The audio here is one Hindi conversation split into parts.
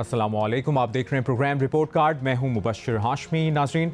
अस्सलामुअलैकुम, आप देख रहे हैं प्रोग्राम रिपोर्ट कार्ड। मैं हूं मुबश्शिर हाशमी। नाज़रीन,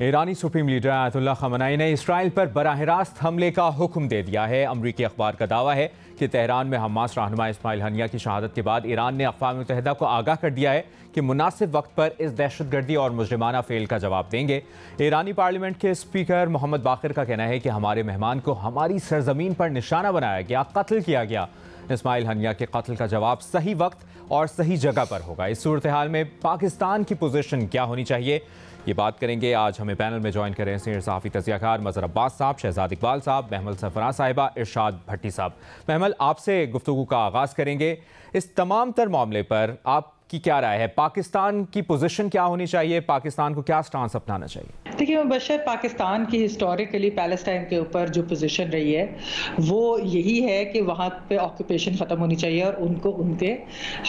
ईरानी सुप्रीम लीडर आयतुल्लाह ख़amenei ने इसराइल पर बराह रास्त हमले का हुक्म दे दिया है। अमरीकी अखबार का दावा है कि तेहरान में हमास रहनुमा इस्माइल हनिया की शहादत के बाद ईरान ने अक़वाम मुत्तहिदा को आगाह कर दिया है कि मुनासिब वक्त पर इस दहशतगर्दी और मुजरिमाना फेल का जवाब देंगे। ईरानी पार्लियामेंट के स्पीकर मोहम्मद बाक़िर का कहना है कि हमारे मेहमान को हमारी सरजमीन पर निशाना बनाया गया, कत्ल किया गया। इस्माइल हनिया के कत्ल का जवाब सही वक्त और सही जगह पर होगा। इस सूरत हाल में पाकिस्तान की पोजीशन क्या होनी चाहिए, ये बात करेंगे। आज हमें पैनल में ज्वाइन करें सीनियर सहाफ़ी तज़कियाकार मज़हर अब्बास साहब, शहजाद इकबाल साहब, महमल सरफराज साहिबा, इरशाद भट्टी साहब। महमल, आपसे गुफ्तगू का आगाज़ करेंगे। इस तमाम तर मामले पर आपकी क्या राय है? पाकिस्तान की पोजीशन क्या होनी चाहिए? पाकिस्तान को क्या स्टांस अपनाना चाहिए? देखिए मुबश्शिर, पाकिस्तान की हिस्टोरिकली पैलेस्टाइन के ऊपर जो पोजीशन रही है वो यही है कि वहाँ पे ऑक्यूपेशन ख़त्म होनी चाहिए और उनको उनके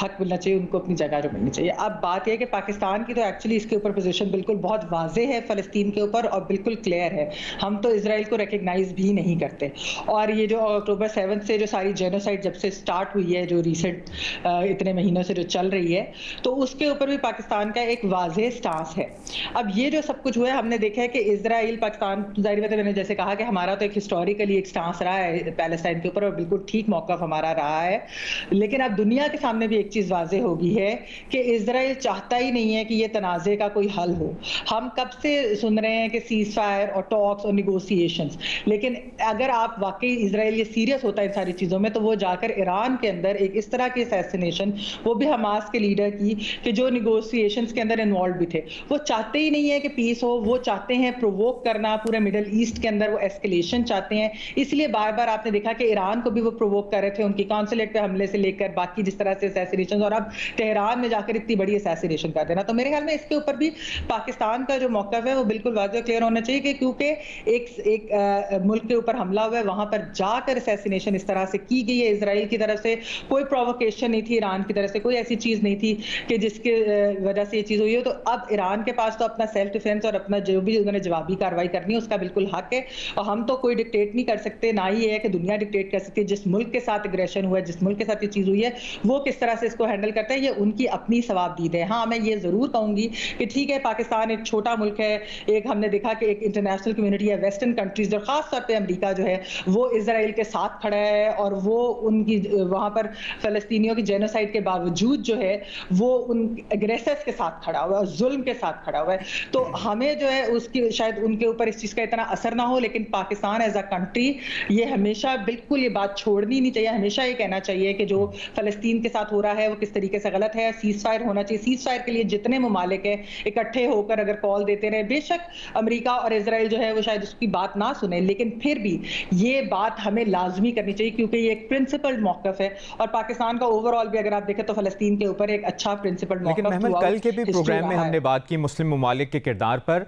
हक मिलना चाहिए, उनको अपनी जगह जो मिलनी चाहिए। अब बात यह है कि पाकिस्तान की तो एक्चुअली इसके ऊपर पोजीशन बिल्कुल बहुत वाज़े है फ़लस्तीन के ऊपर और बिल्कुल क्लियर है। हम तो इसराइल को रिकग्नाइज़ भी नहीं करते। और ये जो अक्टूबर 7 से जो सारी जेनोसाइड जब से स्टार्ट हुई है, जो रिसेंट इतने महीनों से जो चल रही है, तो उसके ऊपर भी पाकिस्तान का एक वाज़े स्टांस है। अब ये जो सब कुछ हुआ है, हमने देखा है कि इजराइल पाकिस्तान, जाहिर बात है, मैंने जैसे कहा कि हमारा तो एक हिस्टोरिकली एक स्टांस रहा है पैलेस्टाइन के ऊपर और बिल्कुल ठीक मौक़िफ़ हमारा रहा है। लेकिन अब दुनिया के सामने भी एक चीज़ वाज़े हो गई है कि इजराइल चाहता ही नहीं है कि ये तनाज़े का कोई हल हो। हम कब से सुन रहे हैं कि सीज़ फायर और टॉक्स और निगोशिएशंस, लेकिन अगर आप वाकई इजराइल ये सीरियस होता है इन सारी चीज़ों में, तो वो जाकर ईरान के अंदर एक इस तरह की असैसिनेशन, वो भी हमास के लीडर की, कि जो निगोशिएशंस के अंदर इन्वॉल्व भी थे, वो चाहते ही नहीं है कि पीस हो। वो चाहते हैं प्रोवोक करना, पूरे मिडिल ईस्ट के अंदर वो एस्केलेशन चाहते हैं। इसलिए बार बार आपने देखा कि ईरान को भी वो प्रोवोक कर रहे थे, उनकी कॉन्सुलेट पे हमले से लेकर बाकी जिस तरह से असैसिनेशन, और अब तेहरान में जाकर इतनी बड़ी असैसिनेशन कर देना। तो मेरे ख्याल में इसके ऊपर भी पाकिस्तान का जो मौक़िफ़ है वो बिल्कुल वाज़ेह क्लियर होना चाहिए कि क्योंकि एक मुल्क के ऊपर हमला हुआ है, वहां पर जाकर असैसिनेशन इस तरह से की गई है इजराइल की तरफ से, कोई प्रोवोकेशन नहीं थी ईरान की तरफ से, कोई ऐसी चीज नहीं थी कि जिसके वजह से ये चीज हुई हो। तो अब ईरान के पास तो अपना सेल्फ डिफेंस और अपना जो भी उन्होंने जवाबी कार्रवाई करनी है उसका बिल्कुल हक है, और हम तो कोई डिक्टेट नहीं कर सकते, ना ही ये है कि दुनिया डिक्टेट कर सकती है। जिस मुल्क के साथ एग्रेशन हुआ है, जिस मुल्क के साथ ये चीज हुई है, वो किस तरह से इसको हैंडल करता है, ये उनकी अपनी सवाबदीद है। हाँ, मैं ये जरूर कहूंगी कि ठीक है, पाकिस्तान एक छोटा मुल्क है, एक हमने देखा कि एक इंटरनेशनल कम्युनिटी है, वेस्टर्न कंट्रीज और खास तौर पर अमरीका जो है वो इजराइल के साथ खड़ा है, और वो उनकी वहां पर फलस्तीनियों की जेनोसाइड के बावजूद जो है वो उन एग्रेसर्स के साथ खड़ा हुआ है और जुल्म के साथ खड़ा हुआ है। तो हमें जो है उसकी शायद उनके ऊपर इस चीज का इतना असर ना हो, लेकिन पाकिस्तान एज अ कंट्री ये हमेशा बिल्कुल ये बात छोड़नी नहीं चाहिए, हमेशा ये कहना चाहिए कि जो फलस्तीन के साथ हो रहा है वो किस तरीके से गलत है। सीज फायर होना चाहिए। सीज फायर के लिए जितने ममालिक है इकट्ठे होकर अगर कॉल देते रहे, बेशक अमेरिका और इजराइल जो है वो शायद उसकी बात ना सुने, लेकिन फिर भी ये बात हमें लाजमी करनी चाहिए क्योंकि ये एक प्रिंसिपल्ड मौक़िफ़ है, और पाकिस्तान का ओवरऑल भी अगर आप देखें तो फलस्तीन के ऊपर एक अच्छा प्रिंसिपल्ड मौक़िफ़। लेकिन महमद, कल के भी प्रोग्राम में हमने बात की मुस्लिम ममालिक के किरदार पर,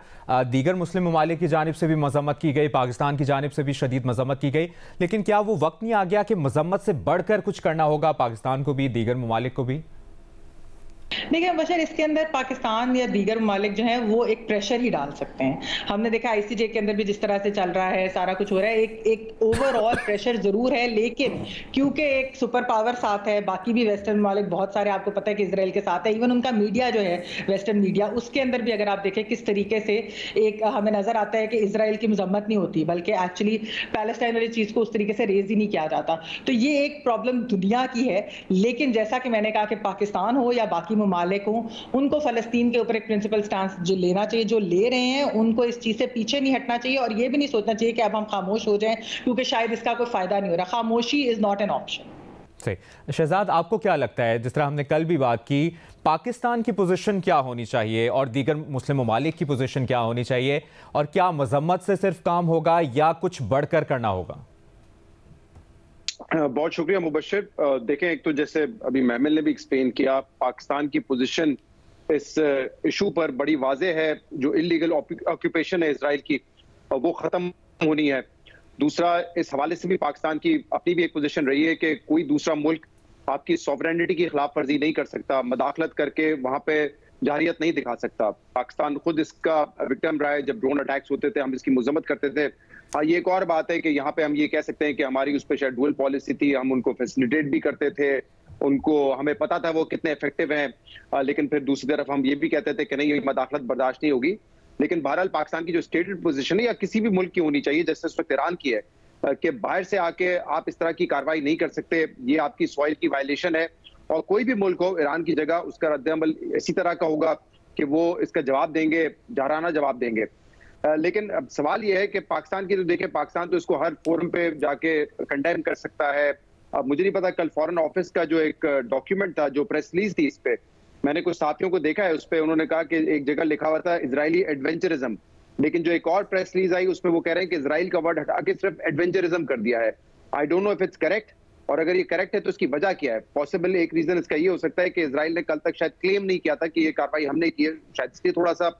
दीगर मुस्लिम ममालिक की जानिब से भी मजम्मत की गई, पाकिस्तान की जानिब से भी शदीद मजम्मत की गई, लेकिन क्या वो वक्त नहीं आ गया कि मजम्मत से बढ़कर कुछ करना होगा पाकिस्तान को भी, दीगर ममालिक को भी? देखिए बशर, इसके अंदर पाकिस्तान या दीगर ममालिक जो हैं वो एक प्रेशर ही डाल सकते हैं। हमने देखा ICJ के अंदर भी जिस तरह से चल रहा है, सारा कुछ हो रहा है, एक ओवरऑल प्रेशर जरूर है, लेकिन क्योंकि एक सुपर पावर साथ है, बाकी भी वेस्टर्न ममालिक बहुत सारे, आपको पता है कि इसराइल के साथ है, इवन उनका मीडिया जो है वेस्टर्न मीडिया, उसके अंदर भी अगर आप देखें किस तरीके से एक हमें नजर आता है कि इसराइल की मजम्मत नहीं होती, बल्कि एक्चुअली पैलेस्टाइन वाली चीज को उस तरीके से रेज ही नहीं किया जाता। तो ये एक प्रॉब्लम दुनिया की है, लेकिन जैसा कि मैंने कहा कि पाकिस्तान हो या बाकी ममालिक हो, उनको फलस्तीन के ऊपर एक प्रिंसिपल स्टांस जो लेना चाहिए, जो ले रहे हैं उनको इस चीज से पीछे नहीं हटना चाहिए, और ये भी नहीं सोचना चाहिए कि अब हम खामोश हो जाएं क्योंकि शायद इसका कोई फायदा नहीं हो रहा। खामोशी इज नॉट एन ऑप्शन। सही। शहजाद, आपको क्या लगता है, जिस तरह हमने कल भी बात की, पाकिस्तान की पोजीशन क्या होनी चाहिए और दीगर मुस्लिम ममालिक की पोजीशन क्या होनी चाहिए, और क्या मजम्मत से सिर्फ काम होगा या कुछ बढ़कर करना होगा? बहुत शुक्रिया मुबश्शिर। देखें, एक तो जैसे अभी महमल ने भी एक्सप्लेन किया, पाकिस्तान की पोजीशन इस इशू पर बड़ी वाज़ेह है। जो इलीगल ऑक्यूपेशन है इसराइल की, वो ख़त्म होनी है। दूसरा, इस हवाले से भी पाकिस्तान की अपनी भी एक पोजीशन रही है कि कोई दूसरा मुल्क आपकी सॉवरेनिटी की खिलाफ वर्जी नहीं कर सकता, मदाखलत करके वहाँ पे जारियत नहीं दिखा सकता। पाकिस्तान खुद इसका विक्टिम रहा है, जब ड्रोन अटैक्स होते थे हम इसकी मजम्मत करते थे। हाँ, ये एक और बात है कि यहाँ पे हम ये कह सकते हैं कि हमारी उस पर शायद डुअल पॉलिसी थी, हम उनको फैसिलिटेट भी करते थे उनको हमें पता था वो कितने इफेक्टिव हैं, लेकिन फिर दूसरी तरफ हम ये भी कहते थे कि नहीं, ये मदाखलत बर्दाश्त नहीं होगी। लेकिन बहरहाल पाकिस्तान की जो स्टेटेड पोजीशन है या किसी भी मुल्क की होनी चाहिए, जैसे इस वक्त ईरान की है, कि बाहर से आके आप इस तरह की कार्रवाई नहीं कर सकते, ये आपकी सॉइल की वायलेशन है। और कोई भी मुल्क हो ईरान की जगह, उसका रद्द-ए-अमल इसी तरह का होगा कि वो इसका जवाब देंगे, जहराना जवाब देंगे। लेकिन अब सवाल ये है कि पाकिस्तान की तो देखें, पाकिस्तान तो इसको हर फोरम पे जाके कंडेम कर सकता है। अब मुझे नहीं पता, कल फॉरेन ऑफिस का जो एक डॉक्यूमेंट था, जो प्रेस रिलीज थी, इस पे मैंने कुछ साथियों को देखा है, उस पे उन्होंने कहा कि एक जगह लिखा हुआ था इजरायली एडवेंचरिज्म, लेकिन जो एक और प्रेस रिलीज आई उसमें वो कह रहे हैं कि इजराइल का वर्ड हटा के सिर्फ एडवेंचरिज्म कर दिया है। I don't know if it's correct, और अगर ये करेक्ट है तो इसकी वजह क्या है। पॉसिबल एक रीजन इसका ये हो सकता है कि इजराइल ने कल तक शायद क्लेम नहीं किया था कि ये कार्रवाई हमने की है, शायद इसलिए थोड़ा सा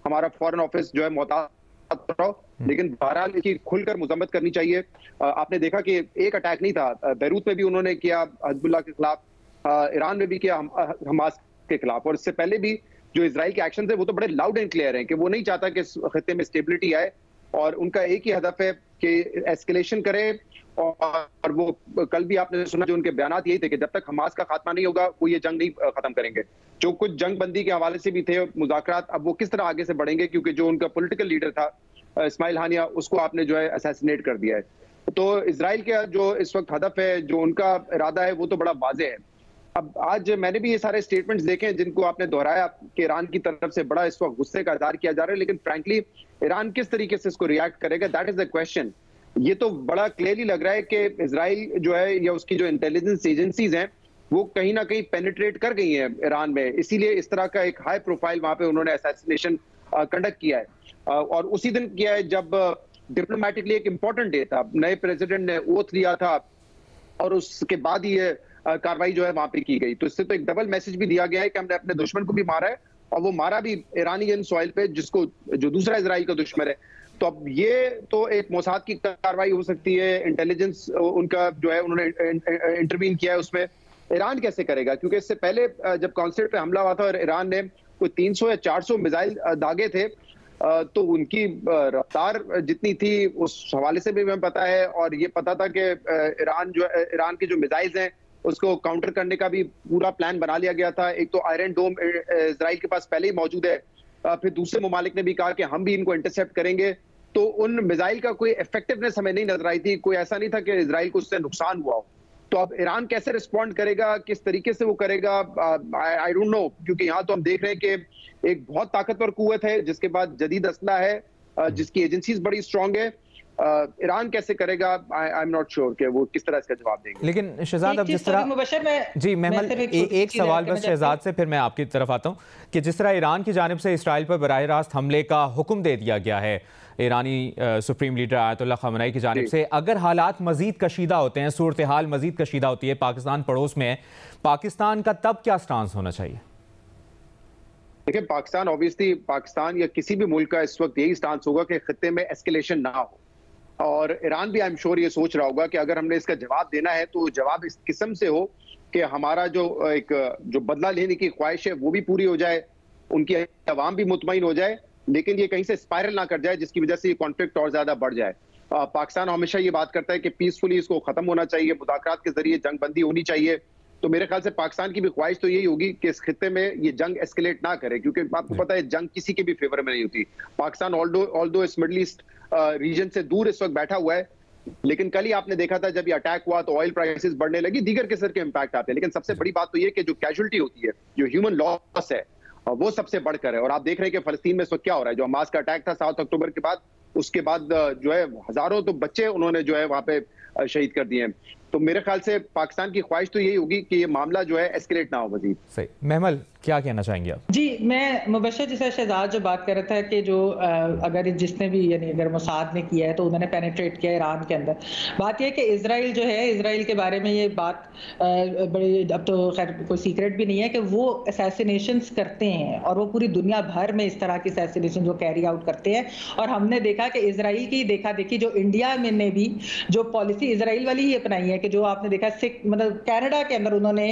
हमारा फॉरेन ऑफिस जो है मोहतात रहा। लेकिन बहरहाल इसकी खुलकर मजम्मत करनी चाहिए। आपने देखा कि एक अटैक नहीं था, बैरूत में भी उन्होंने किया हिजबुल्लाह के खिलाफ, ईरान में भी किया हमास के खिलाफ, और इससे पहले भी जो इजराइल के एक्शन थे वो तो बड़े लाउड एंड क्लियर हैं कि वो नहीं चाहता कि इस खत्ते में स्टेबिलिटी आए, और उनका एक ही हदफ है कि एस्केलेशन करे। और वो कल भी आपने सुना, जो उनके बयानात यही थे कि जब तक हमास का खात्मा नहीं होगा वो ये जंग नहीं खत्म करेंगे। जो कुछ जंग बंदी के हवाले से भी थे मुज़ाकरात, अब वो किस तरह आगे से बढ़ेंगे, क्योंकि जो उनका पॉलिटिकल लीडर था इस्माइल हानिया, उसको आपने जो है असैसिनेट कर दिया है। तो इजराइल का जो इस वक्त हदफ है, जो उनका इरादा है, वो तो बड़ा वाज़ेह है। अब आज मैंने भी ये सारे स्टेटमेंट्स देखे जिनको आपने दोहराया कि ईरान की तरफ से बड़ा इस वक्त गुस्से का इज़हार किया जा रहा है, लेकिन फ्रैंकली ईरान किस तरीके से इसको रिएक्ट करेगा, दैट इज द क्वेश्चन। ये तो बड़ा क्लियरली लग रहा है कि इजराइल जो है या उसकी जो इंटेलिजेंस एजेंसीज हैं वो कहीं ना कहीं पेनिट्रेट कर गई हैं ईरान में, इसीलिए इस तरह का एक हाई प्रोफाइल वहां पे उन्होंने असैसिनेशन कंडक्ट किया है। और उसी दिन किया है जब डिप्लोमेटिकली एक इंपॉर्टेंट डे था, नए प्रेसिडेंट ने ओथ लिया था, और उसके बाद ही ये कार्रवाई जो है वहां पे की गई। तो इससे तो एक डबल मैसेज भी दिया गया है कि हमने अपने दुश्मन को भी मारा है, और वो मारा भी ईरानियन सॉइल पे, जिसको जो दूसरा इजराइल का दुश्मन है। तो अब ये तो एक मोसाद की कार्रवाई हो सकती है, इंटेलिजेंस उनका जो है उन्होंने इंटरवीन किया है उसमें। ईरान कैसे करेगा, क्योंकि इससे पहले जब कॉन्सुलेट पे हमला हुआ था और ईरान ने कोई 300 या 400 मिसाइल दागे थे, तो उनकी रफ्तार जितनी थी उस हवाले से भी हमें पता है, और ये पता था कि ईरान के जो मिसाइल्स हैं उसको काउंटर करने का भी पूरा प्लान बना लिया गया था। एक तो आयरन डोम इजराइल के पास पहले ही मौजूद है, फिर दूसरे ममालिक ने भी कहा कि हम भी इनको इंटरसेप्ट करेंगे। तो उन मिसाइल का कोई इफेक्टिवनेस हमें नहीं नजर आई थी, कोई ऐसा नहीं था कि इजराइल को उससे नुकसान हुआ हो। तो अब ईरान कैसे रिस्पॉन्ड करेगा, किस तरीके से वो करेगा, आई डोंट नो, क्योंकि यहाँ तो हम देख रहे हैं कि एक बहुत ताकतवर कुव्वत है जिसके पास जदीद असला है, जिसकी एजेंसीज बड़ी स्ट्रांग है। ईरान कैसे करेगा, आई एम नॉट श्योर कि वो किस तरह इसका जवाब देंगे। लेकिन शहजाद, अब जिस तरह जी महमल एक सवाल बस शहजाद से, फिर मैं आपकी तरफ आता हूँ कि जिस तरह ईरान की जानिब से इसराइल पर बराह रास्त हमले का हुक्म दे दिया गया है ईरानी सुप्रीम लीडर आयतुल्लाह खamenei की जानिब से, अगर हालात मजीद कशीदा होते हैं, सूरत हाल मजीद कशीदा होती है, पाकिस्तान पड़ोस में है, पाकिस्तान का तब क्या स्टांस होना चाहिए? देखिए, पाकिस्तान ऑब्वियसली, पाकिस्तान या किसी भी मुल्क का इस वक्त यही स्टांस होगा कि खत्ते में एस्केलेशन ना हो, और ईरान भी आई एम श्योर ये सोच रहा होगा कि अगर हमने इसका जवाब देना है तो जवाब इस किस्म से हो कि हमारा जो बदला लेने की ख्वाहिश है वो भी पूरी हो जाए, उनकी अवाम भी मुतमईन हो जाए, लेकिन ये कहीं से स्पायरल ना कर जाए जिसकी वजह से ये कॉन्फ्लिक्ट और ज्यादा बढ़ जाए। पाकिस्तान हमेशा ये बात करता है कि पीसफुली इसको खत्म होना चाहिए, मुज़ाकरात के जरिए जंग बंदी होनी चाहिए। तो मेरे ख्याल से पाकिस्तान की भी ख्वाहिश तो यही होगी कि इस खित्ते में ये जंग एस्केलेट ना करे, क्योंकि आपको पता है जंग किसी के भी फेवर में नहीं होती। पाकिस्तान ऑल्दो इस मिडल ईस्ट रीजन से दूर इस वक्त बैठा हुआ है, लेकिन कल ही आपने देखा था जब ये अटैक हुआ तो ऑयल प्राइसेस बढ़ने लगी, दीगर किस्म के इंपैक्ट आते हैं। लेकिन सबसे बड़ी बात तो ये कि जो कैजुअलिटी होती है, जो ह्यूमन लॉस है, वो सबसे बढ़कर है। और आप देख रहे हैं कि फलस्तीन में इस वक्त क्या हो रहा है। जो हमास का अटैक था 7 अक्टूबर के बाद, उसके बाद जो है हजारों तो बच्चे उन्होंने जो है वहां पे शहीद कर दिए हैं। तो मेरे ख्याल से पाकिस्तान की ख्वाहिश तो यही होगी कि ये मामला जो है एस्केलेट ना हो मजीद। सही। महमल, क्या कहना चाहेंगे आप? जी, मैं मुबशर जैसा शहजाद जो बात कर रहा था कि जो अगर जिसने भी यानी अगर मोसाद ने किया है तो उन्होंने पेनिट्रेट किया ईरान के अंदर। बात यह कि इजराइल जो है, इजराइल के बारे में ये बात बड़ी, अब तो खैर कोई सीक्रेट भी नहीं है कि वो असैसिनेशंस करते हैं, और वो पूरी दुनिया भर में इस तरह की असैसिनेशन जो कैरी आउट करते हैं। और हमने देखा कि इजराइल की देखा देखी जो इंडिया में ने भी जो पॉलिसी इजराइल वाली ही अपनाई है कि कि जो आपने देखा सिख मतलब कनाडा के अंदर उन्होंने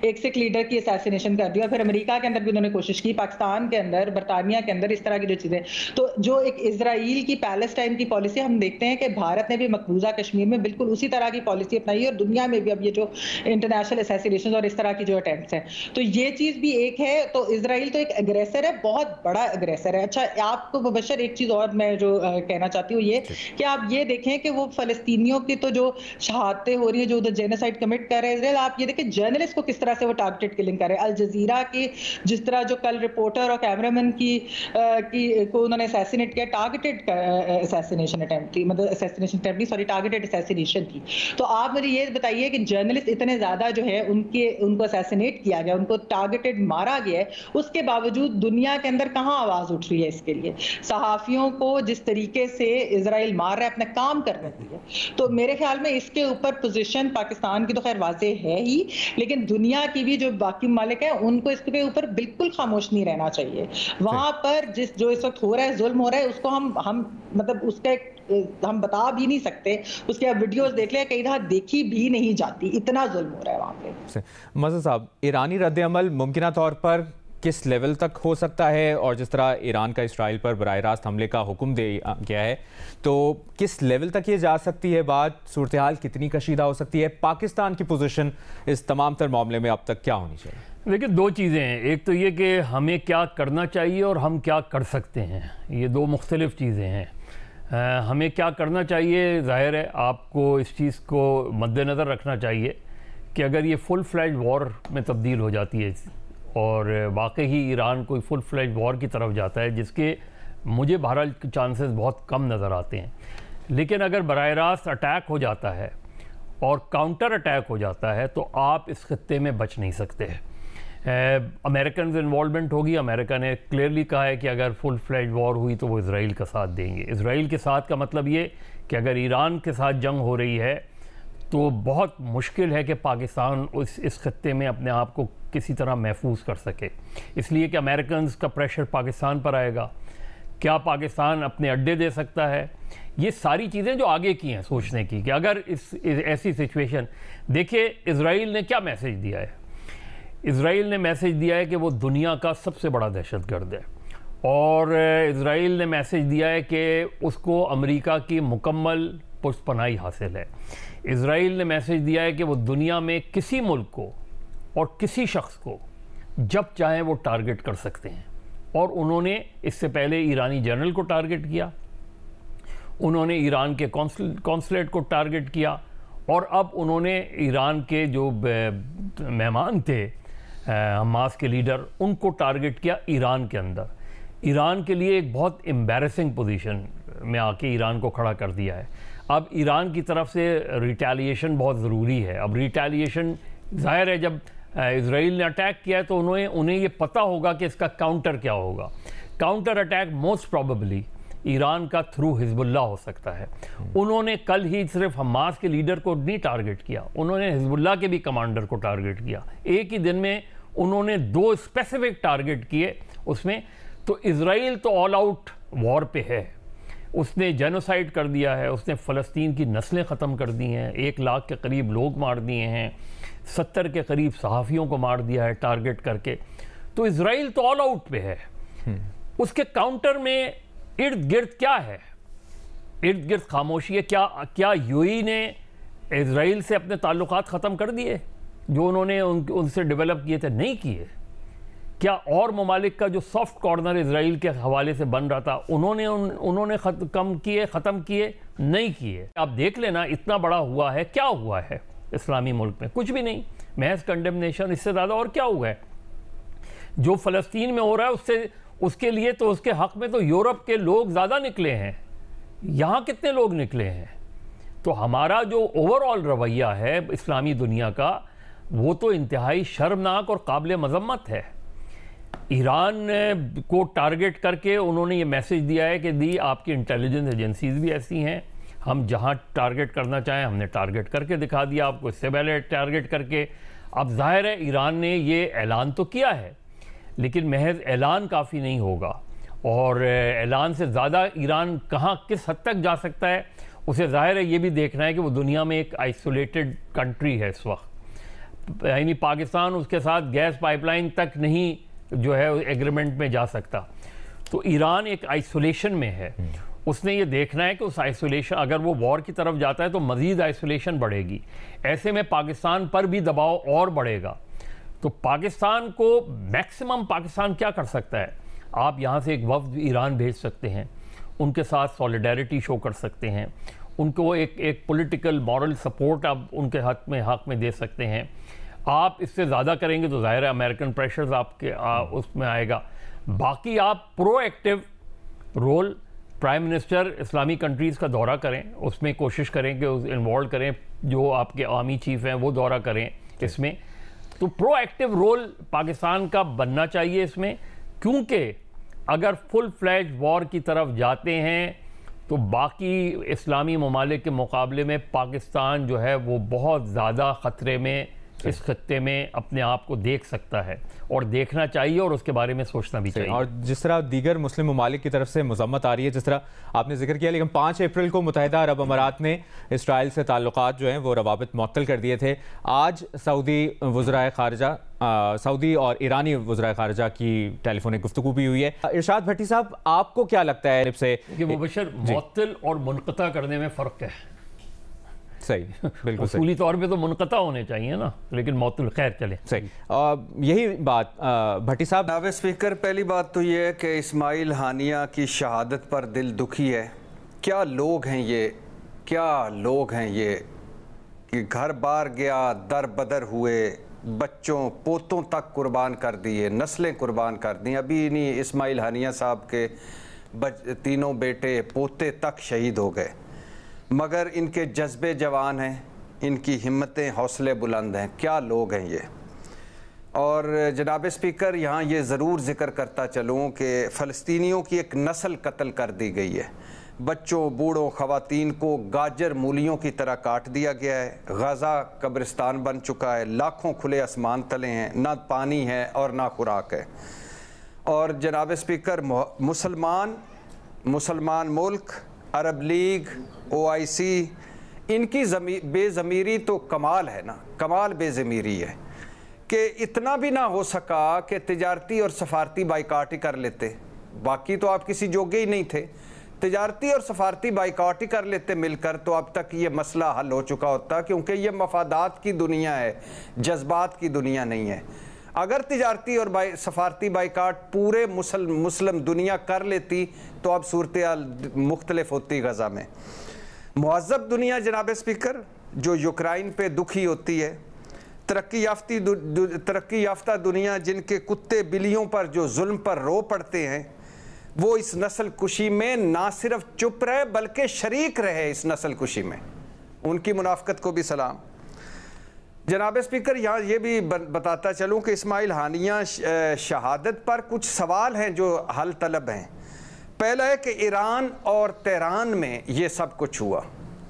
एक सिख लीडर की असैसिनेशन कर दिया, फिर अमेरिका के अंदर भी उन्होंने कोशिश की, पाकिस्तान के अंदर, बरतानिया के अंदर, इस तरह की जो चीजें। तो जो एक इजराइल की पैलेस्टाइन की पॉलिसी हम देखते हैं कि भारत ने भी मकबूजा कश्मीर में बिल्कुल उसी तरह की पॉलिसी अपनाई है, और दुनिया में भी अब ये जो इंटरनेशनल असैसिनेशन और इस तरह की जो अटेम्प्ट्स हैं, तो ये चीज भी एक है। तो इजराइल तो एक एग्रेसर है, बहुत बड़ा एग्रेसर है। अच्छा, आपको मुबशर एक चीज और मैं जो कहना चाहती हूँ ये कि आप ये देखें कि वो फलस्तीनियों की तो जो शहादतें हो रही है, जो उधर जेनोसाइड कमिट कर रहे हैं इजराइल, आप ये देखें जर्नलिस्ट को किस तरह से वो टारगेटेड किलिंग कर रहे हैं। अल जजीरा की जिस तरह जो कल रिपोर्टर और कैमरामैन की को उन्होंने असैसिनेट किया, टारगेटेड असैसिनेशन अटेम्प्ट थी, मतलब असैसिनेशन अटेम्प्ट नहीं, सॉरी, टारगेटेड असैसिनेशन थी। तो आप मुझे ये बताइए कि जर्नलिस्ट इतने ज्यादा जो है उनको असैसिनेट किया गया, उनको टारगेटेड मारा गया है, उसके बावजूद दुनिया के अंदर कहां आवाज उठ रही है इसके लिए? सहाफियों को जिस तरीके से इजराइल मार रहा है अपना काम करने के लिए, तो मेरे ख्याल में इसके ऊपर पोजीशन पाकिस्तान की तो खैर वाज़ेह है ही, लेकिन दुनिया की भी जो बाकी ममालिक हैं उनको इसके ऊपर बिल्कुल खामोश नहीं रहना चाहिए। वहां पर जो इस वक्त हो रहा है, जुल्म हो रहा है, उसको हम मतलब उसका हम बता भी नहीं सकते। उसके आप वीडियोस देख लें, कई दफा देखी भी नहीं जाती, इतना जुल्म हो रहा है वहां पे। मज़हर साहब, ईरानी रद्द-ए-अमल मुमकिना तौर पर किस लेवल तक हो सकता है, और जिस तरह ईरान का इसराइल पर बराह रास्त हमले का हुक्म दे गया है, तो किस लेवल तक ये जा सकती है बात? सूरत हाल कितनी कशीदा हो सकती है? पाकिस्तान की पोजीशन इस तमाम तर मामले में अब तक क्या होनी चाहिए? देखिए, दो चीज़ें हैं। एक तो ये कि हमें क्या करना चाहिए और हम क्या कर सकते हैं, ये दो मुख्तलिफ चीज़ें हैं। हमें क्या करना चाहिए, ज़ाहिर है आपको इस चीज़ को मद्देनज़र रखना चाहिए कि अगर ये फुल फ्लैज वॉर में तब्दील हो जाती है और वाकई ही ईरान कोई फुल फ्लैज वॉर की तरफ जाता है, जिसके मुझे बहरहाल चांसेस बहुत कम नज़र आते हैं, लेकिन अगर बराह रास्त अटैक हो जाता है और काउंटर अटैक हो जाता है तो आप इस खत्ते में बच नहीं सकते। अमेरिकन इन्वॉल्वमेंट होगी। अमेरिका ने क्लियरली कहा है कि अगर फुल फ्लैज वॉर हुई तो वो इसराइल का साथ देंगे। इसराइल के साथ का मतलब ये कि अगर ईरान के साथ जंग हो रही है तो बहुत मुश्किल है कि पाकिस्तान इस खत्ते में अपने आप को किसी तरह महफूज कर सके, इसलिए कि अमेरिकन का प्रेशर पाकिस्तान पर आएगा। क्या पाकिस्तान अपने अड्डे दे सकता है? ये सारी चीज़ें जो आगे की हैं सोचने की, कि अगर ऐसी सिचुएशन, देखिए इसराइल ने क्या मैसेज दिया है। इसराइल ने मैसेज दिया है कि वो दुनिया का सबसे बड़ा दहशतगर्द है, और इसराइल ने मैसेज दिया है कि उसको अमेरिका की मुकम्मल पुष्टपनाही हासिल है। इसराइल ने मैसेज दिया है कि वो दुनिया में किसी मुल्क को और किसी शख्स को जब चाहें वो टारगेट कर सकते हैं, और उन्होंने इससे पहले ईरानी जनरल को टारगेट किया, उन्होंने ईरान के कॉन्सुलेट को टारगेट किया, और अब उन्होंने ईरान के जो मेहमान थे हमास के लीडर, उनको टारगेट किया ईरान के अंदर। ईरान के लिए एक बहुत एम्बैरेसिंग पोजीशन में आके ईरान को खड़ा कर दिया है। अब ईरान की तरफ से रिटेलिएशन बहुत ज़रूरी है। अब रिटेलिएशन ज़ाहिर है, जब इसराइल ने अटैक किया है तो उन्हें ये पता होगा कि इसका काउंटर क्या होगा। Counter attack most probably Iran का थ्रू हिजबुल्ला हो सकता है। उन्होंने कल ही सिर्फ हमास के लीडर को नहीं टारगेट किया, उन्होंने हिजबुल्ला के भी कमांडर को टारगेट किया। एक ही दिन में उन्होंने 2 स्पेसिफिक टारगेट किए उसमें। तो इजराइल तो ऑल आउट वॉर पे है, उसने जेनोसाइड कर दिया है, उसने फ़लस्तीन की नस्लें ख़त्म कर दी हैं, 1 लाख के करीब लोग मार दिए हैं, 70 के करीब सहाफ़ियों को मार दिया है टारगेट करके। तो इजराइल तो ऑल आउट पे है। उसके काउंटर में इर्द गिर्द क्या है? इर्द गिर्द खामोशी है। क्या यूएई ने इजराइल से अपने ताल्लुकात ख़त्म कर दिए जो उन्होंने उनसे डेवलप किए थे? नहीं किए। क्या और ममालिक का जो सॉफ्ट कॉर्नर इजराइल के हवाले से बन रहा था उन्होंने ख़त्म किए? नहीं किए। आप देख लेना, इतना बड़ा हुआ है, क्या हुआ है इस्लामी मुल्क में? कुछ भी नहीं, महज कंडेमनेशन। इससे ज़्यादा और क्या हुआ है? जो फ़लस्तीन में हो रहा है उसके लिए तो उसके हक़ में तो यूरोप के लोग ज़्यादा निकले हैं, यहाँ कितने लोग निकले हैं? तो हमारा जो ओवरऑल रवैया है इस्लामी दुनिया का, वो तो इंतहाई शर्मनाक और काबिल मज़म्मत है। ईरान को टारगेट करके उन्होंने ये मैसेज दिया है कि आपकी इंटेलिजेंस एजेंसीज भी ऐसी हैं, हम जहाँ टारगेट करना चाहें हमने टारगेट करके दिखा दिया आपको, इससे पहले टारगेट करके। अब जाहिर है ईरान ने ये ऐलान तो किया है, लेकिन महज ऐलान काफ़ी नहीं होगा। और ऐलान से ज़्यादा ईरान कहाँ किस हद तक जा सकता है, उसे ज़ाहिर है ये भी देखना है कि वो दुनिया में एक आइसोलेटेड कंट्री है इस वक्त, यानी पाकिस्तान उसके साथ गैस पाइपलाइन तक नहीं जो है एग्रीमेंट में जा सकता। तो ईरान एक आइसोलेशन में है, उसने ये देखना है कि उस आइसोलेशन, अगर वो वॉर की तरफ जाता है तो मज़ीद आइसोलेशन बढ़ेगी, ऐसे में पाकिस्तान पर भी दबाव और बढ़ेगा। तो पाकिस्तान को मैक्सिमम पाकिस्तान क्या कर सकता है, आप यहाँ से एक वफ्द ईरान भेज सकते हैं, उनके साथ सॉलिडारिटी शो कर सकते हैं, उनको एक पॉलिटिकल मॉरल सपोर्ट आप उनके हक में दे सकते हैं। आप इससे ज़्यादा करेंगे तो ज़ाहिर है अमेरिकन प्रेशर्स आपके उसमें आएगा। बाकी आप प्रोएक्टिव रोल, प्राइम मिनिस्टर इस्लामी कंट्रीज़ का दौरा करें, उसमें कोशिश करें कि इन्वॉल्व करें, जो आपके आर्मी चीफ हैं वो दौरा करें इसमें। तो प्रोएक्टिव रोल पाकिस्तान का बनना चाहिए इसमें, क्योंकि अगर फुल फ्लैज वॉर की तरफ जाते हैं तो बाकी इस्लामी ममालिक के मुकाबले में पाकिस्तान जो है वो बहुत ज़्यादा ख़तरे में इस खत्ते में अपने आप को देख सकता है, और देखना चाहिए और उसके बारे में सोचना भी चाहिए। और जिस तरह दीगर मुस्लिम ममालिक की तरफ से मजम्मत आ रही है, जिस तरह आपने जिक्र किया, लेकिन 5 अप्रैल को मुत्तहिदा अरब अमारात ने इसराइल से ताल्लुकात जो हैं वो रवाबित मुअत्तल कर दिए थे। आज सऊदी और ईरानी वज़राए ख़ारिजा की टेलीफोनिक गुफ्तगू भी हुई है। इरशाद भट्टी साहब, आपको क्या लगता है से कि मुबशर मुअत्तल और मुनक़ता करने में फ़र्क है? सही, बिल्कुल सही। उसूली तौर पे तो मुनक़ता होने चाहिए ना, लेकिन मुअत्तल खैर चले। सही, यही बात भट्टी साहब। जनाब स्पीकर, पहली बात तो ये है कि इस्माइल हानिया की शहादत पर दिल दुखी है। क्या लोग हैं ये, क्या लोग हैं ये कि घर बार गया, दर बदर हुए, बच्चों पोतों तक कुर्बान कर दिए, नस्लें कुर्बान कर दी। अभी नहीं इस्माइल हानिया साहब के तीनों बेटे पोते तक शहीद हो गए, मगर इनके जज्बे जवान हैं, इनकी हिम्मतें हौसले बुलंद हैं। क्या लोग हैं ये। और जनाब स्पीकर, यहाँ ये ज़रूर ज़िक्र करता चलूँ कि फ़लस्तीनियों की एक नस्ल कत्ल कर दी गई है। बच्चों, बूढ़ों, ख़वातीन को गाजर मूलियों की तरह काट दिया गया है। गज़ा कब्रिस्तान बन चुका है, लाखों खुले आसमान तले हैं, ना पानी है और ना खुराक है। और जनाब स्पीकर, मुसलमान मुल्क, अरब लीग, OIC, इनकी बेज़मीरी तो कमाल है ना, कमाल बेज़मीरी है कि इतना भी ना हो सका कि तिजारती और सफारती बाइकाट ही कर लेते। बाकी तो आप किसी जोगे ही नहीं थे, तिजारती और सफारती बाइकाट ही कर लेते मिलकर, तो अब तक ये मसला हल हो चुका होता, क्योंकि ये मफादात की दुनिया है, जज्बात की दुनिया नहीं है। अगर तिजारती और सफारती बाइकाट पूरे मुस्लिम दुनिया कर लेती तो अब सूरत मुख्तलिफ होती। गज़ा में मुअज़्ज़ब दुनिया जनाब स्पीकर, जो यूक्रेन पे दुखी होती है, तरक्की याफ्ता दुनिया जिनके कुत्ते बिल्लियों पर जो जुल्म पर रो पड़ते हैं, वो इस नस्ल कुशी में ना सिर्फ चुप रहे बल्कि शरीक रहे इस नस्ल कुशी में। उनकी मुनाफ़कत को भी सलाम। जनाब स्पीकर, यहाँ ये भी बताता चलूँ कि इस्माइल हानिया शहादत पर कुछ सवाल हैं जो हल तलब हैं। पहला है कि ईरान और तेहरान में ये सब कुछ हुआ,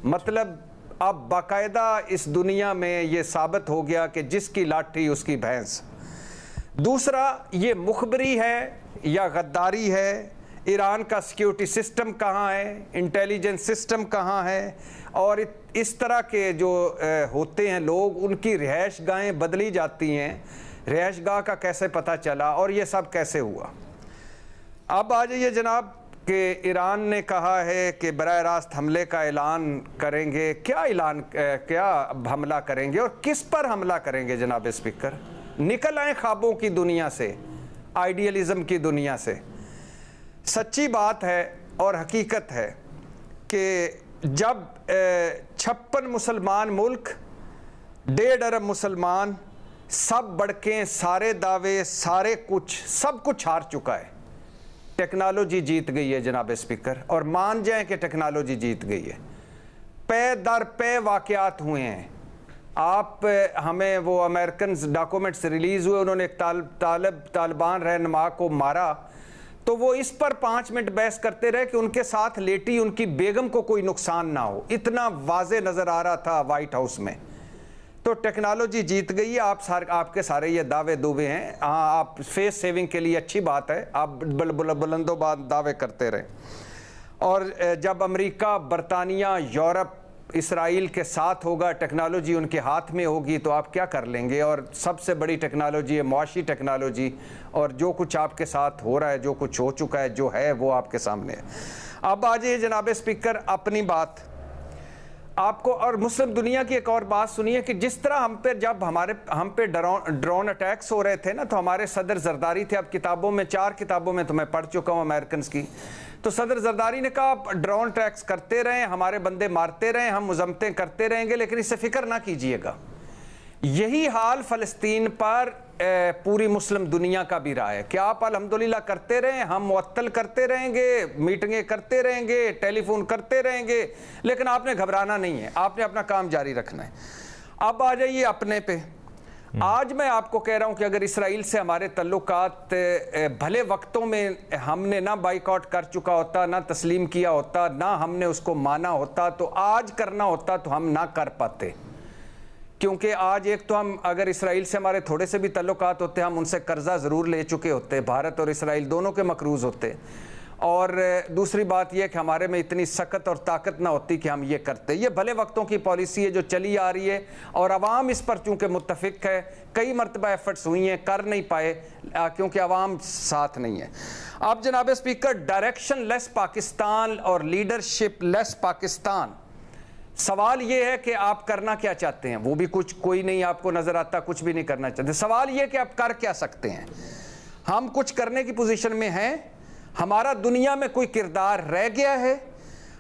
मतलब अब बाकायदा इस दुनिया में ये साबित हो गया कि जिसकी लाठी उसकी भैंस। दूसरा, ये मुखबरी है या गद्दारी है? ईरान का सिक्योरिटी सिस्टम कहाँ है, इंटेलिजेंस सिस्टम कहाँ है? और इस तरह के जो होते हैं लोग, उनकी रिहाइश गाहें बदली जाती हैं, रिहाइश गाह का कैसे पता चला और ये सब कैसे हुआ? अब आ जाइए जनाब कि ईरान ने कहा है कि बराह रास्त हमले का ऐलान करेंगे। क्या हमला करेंगे और किस पर हमला करेंगे? जनाब स्पीकर, निकल आए ख्वाबों की दुनिया से, आइडियलिज्म की दुनिया से। सच्ची बात है और हकीकत है कि जब 56 मुसलमान मुल्क, 1.5 अरब मुसलमान, सब बढ़के सारे दावे, सारे कुछ, सब कुछ हार चुका है। टेक्नोलॉजी जीत गई है जनाब स्पीकर, और मान जाएं कि टेक्नोलॉजी जीत गई है। पे दर पे वाक़यात हुए हैं। आप हमें वो अमेरिकन डॉक्यूमेंट्स रिलीज़ हुए, उन्होंने एक तालिबान रहनुमा को मारा, तो वो इस पर 5 मिनट बहस करते रहे कि उनके साथ लेटी उनकी बेगम को कोई नुकसान ना हो। इतना वाज़े नज़र आ रहा था वाइट हाउस में। तो टेक्नोलॉजी जीत गई है। आपके सारे ये दावे दुबे हैं। हाँ, आप फेस सेविंग के लिए अच्छी बात है, आप बुलंदोबाज दावे करते रहें। और जब अमेरिका, बरतानिया, यूरोप इसराइल के साथ होगा, टेक्नोलॉजी उनके हाथ में होगी, तो आप क्या कर लेंगे। और सबसे बड़ी टेक्नोलॉजी है मुआशी टेक्नोलॉजी, और जो कुछ आपके साथ हो रहा है, जो कुछ हो चुका है, जो है वो आपके सामने है। अब आ जाइए जनाब स्पीकर अपनी बात आपको, और मुस्लिम दुनिया की एक और बात सुनिए कि जिस तरह जब हम पे ड्रोन अटैक्स हो रहे थे ना, तो हमारे सदर जरदारी थे। अब किताबों में 4 किताबों में तो मैं पढ़ चुका हूँ अमेरिकन की, तो सदर जरदारी ने कहा आप ड्रोन अटैक्स करते रहें, हमारे बंदे मारते रहें, हम मुजम्मतें करते रहेंगे, लेकिन इससे फिक्र ना कीजिएगा। यही हाल फ़लस्तीन पर पूरी मुस्लिम दुनिया का भी रहा है कि आप अल्हम्दुलिल्लाह करते रहें, हम मुअत्तल करते रहेंगे, मीटिंगें करते रहेंगे, टेलीफोन करते रहेंगे, लेकिन आपने घबराना नहीं है, आपने अपना काम जारी रखना है। अब आ जाइए अपने पे। आज मैं आपको कह रहा हूं कि अगर इसराइल से हमारे तल्लुकात भले वक्तों में हमने ना बाइकआउट कर चुका होता, ना तस्लीम किया होता, ना हमने उसको माना होता, तो आज करना होता तो हम ना कर पाते। क्योंकि आज एक तो हम अगर इसराइल से हमारे थोड़े से भी तल्लुकात होते, हम उनसे कर्जा ज़रूर ले चुके होते, भारत और इसराइल दोनों के मकरूज़ होते। और दूसरी बात यह कि हमारे में इतनी सख्त और ताकत ना होती कि हम ये करते। ये भले वक्तों की पॉलिसी है जो चली आ रही है, और अवाम इस पर चूँकि मुत्तफिक है, कई मरतबा एफर्ट्स हुई हैं, कर नहीं पाए क्योंकि अवाम साथ नहीं है। अब जनाब स्पीकर, डायरेक्शन लेस पाकिस्तान और लीडरशिप लेस पाकिस्तान, सवाल ये है कि आप करना क्या चाहते हैं। वो भी कोई नहीं आपको नजर आता, कुछ भी नहीं करना चाहते। सवाल ये कि आप कर क्या सकते हैं। हम कुछ करने की पोजीशन में हैं, हमारा दुनिया में कोई किरदार रह गया है,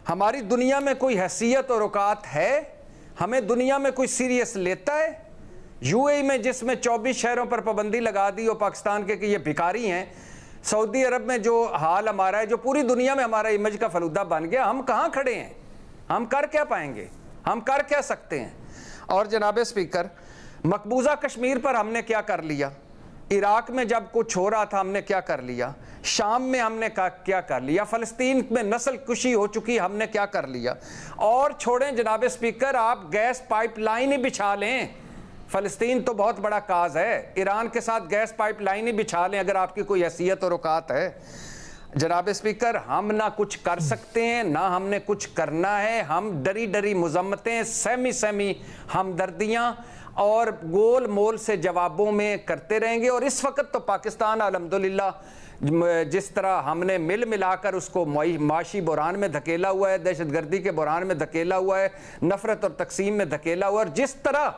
हमारी दुनिया में कोई हैसियत और औकात है, हमें दुनिया में कोई सीरियस लेता है। यूएई में जिसमें 24 शहरों पर पाबंदी लगा दी और पाकिस्तान के कि ये भिखारी हैं, सऊदी अरब में जो हाल हमारा है, जो पूरी दुनिया में हमारा इमेज का फलूदा बन गया, हम कहाँ खड़े हैं, हम कर क्या पाएंगे, हम कर क्या सकते हैं। और जनाब स्पीकर, मकबूजा कश्मीर पर हमने क्या कर लिया, इराक में जब कुछ हो रहा था हमने क्या कर लिया, शाम में हमने क्या कर लिया, फ़लस्तीन में नस्ल कुशी हो चुकी हमने क्या कर लिया। और छोड़ें जनाब स्पीकर, आप गैस पाइपलाइन ही बिछा लें, फ़लस्तीन तो बहुत बड़ा काज है, ईरान के साथ गैस पाइपलाइन ही बिछा लें अगर आपकी कोई हैसियत और औकात है। जनाब स्पीकर, हम ना कुछ कर सकते हैं, ना हमने कुछ करना है। हम डरी डरी मुजम्मतें, सहमी हमदर्दियाँ और गोल मोल से जवाबों में करते रहेंगे। और इस वक्त तो पाकिस्तान अल्हम्दुलिल्लाह जिस तरह हमने मिल मिलाकर उसको माशी बुरान में धकेला हुआ है, दहशतगर्दी के बुरान में धकेला हुआ है, नफरत और तकसीम में धकेला हुआ है, और जिस तरह